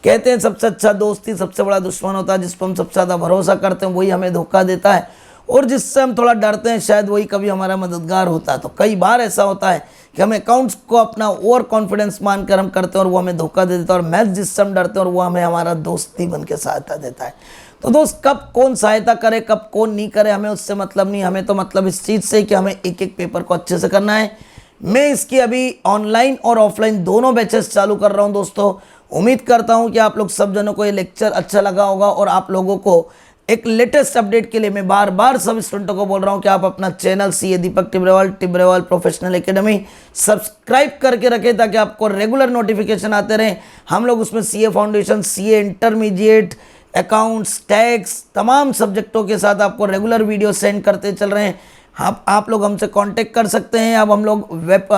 कहते हैं सबसे अच्छा दोस्ती सबसे बड़ा दुश्मन होता है, जिस पर हम सबसे ज़्यादा भरोसा करते हैं वही हमें धोखा देता है, और जिससे हम थोड़ा डरते हैं शायद वही कभी हमारा मददगार होता है। तो कई बार ऐसा होता है कि हम अकाउंट्स को अपना ओवर कॉन्फिडेंस मानकर हम करते हैं और वो हमें धोखा दे देता है, और मैथ्स जिससे हम डरते हैं और वो हमें हमारा दोस्ती बन के सहायता देता है। तो दोस्त कब कौन सहायता करे कब कौन नहीं करे हमें उससे मतलब नहीं, हमें तो मतलब इस चीज़ से कि हमें एक एक पेपर को अच्छे से करना है। मैं इसकी अभी ऑनलाइन और ऑफलाइन दोनों बैचेस चालू कर रहा हूं दोस्तों। उम्मीद करता हूं कि आप लोग सब जनों को ये लेक्चर अच्छा लगा होगा और आप लोगों को एक लेटेस्ट अपडेट के लिए मैं बार बार सब स्टूडेंटों को बोल रहा हूं कि आप अपना चैनल सीए दीपक टिब्रेवाल प्रोफेशनल एकेडमी सब्सक्राइब करके रखें ताकि आपको रेगुलर नोटिफिकेशन आते रहें। हम लोग उसमें CA foundation, CA intermediate, accounts, tax, तमाम सब्जेक्टों के साथ आपको रेगुलर वीडियो सेंड करते चल रहे हैं। आप लोग हमसे कांटेक्ट कर सकते हैं। अब हम लोग वेब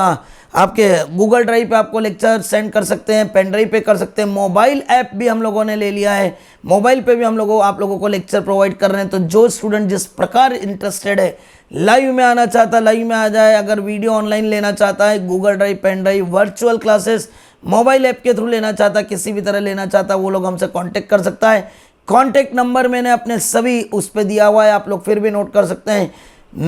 आपके गूगल ड्राइव पे आपको लेक्चर सेंड कर सकते हैं, पेन ड्राइव पे कर सकते हैं, मोबाइल ऐप भी हम लोगों ने ले लिया है, मोबाइल पे भी आप लोगों को लेक्चर प्रोवाइड कर रहे हैं। तो जो स्टूडेंट जिस प्रकार इंटरेस्टेड है, लाइव में आना चाहता है लाइव में आ जाए, अगर वीडियो ऑनलाइन लेना चाहता है, Google drive, pen drive, virtual classes mobile app के थ्रू लेना चाहता है, किसी भी तरह लेना चाहता है, वो लोग हमसे कॉन्टेक्ट कर सकता है। कॉन्टेक्ट नंबर मैंने अपने सभी उस पर दिया हुआ है, आप लोग फिर भी नोट कर सकते हैं।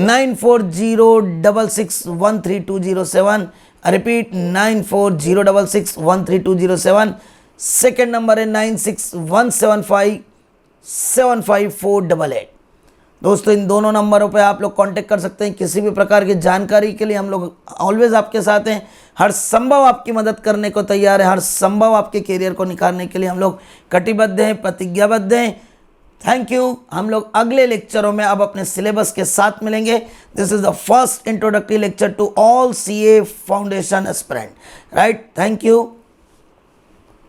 9406613207, रिपीट 9406613207। सेकेंड नंबर है 9617575488। दोस्तों इन दोनों नंबरों पे आप लोग कांटेक्ट कर सकते हैं। किसी भी प्रकार की जानकारी के लिए हम लोग ऑलवेज आपके साथ हैं, हर संभव आपकी मदद करने को तैयार है, हर संभव आपके करियर को निखारने के लिए हम लोग कटिबद्ध हैं, प्रतिज्ञाबद्ध हैं। Thank you. हम लोग अगले लेक्चरों में अब अपने सिलेबस के साथ मिलेंगे। This is the first introductory lecture to all CA foundation aspirant, right. Thank you.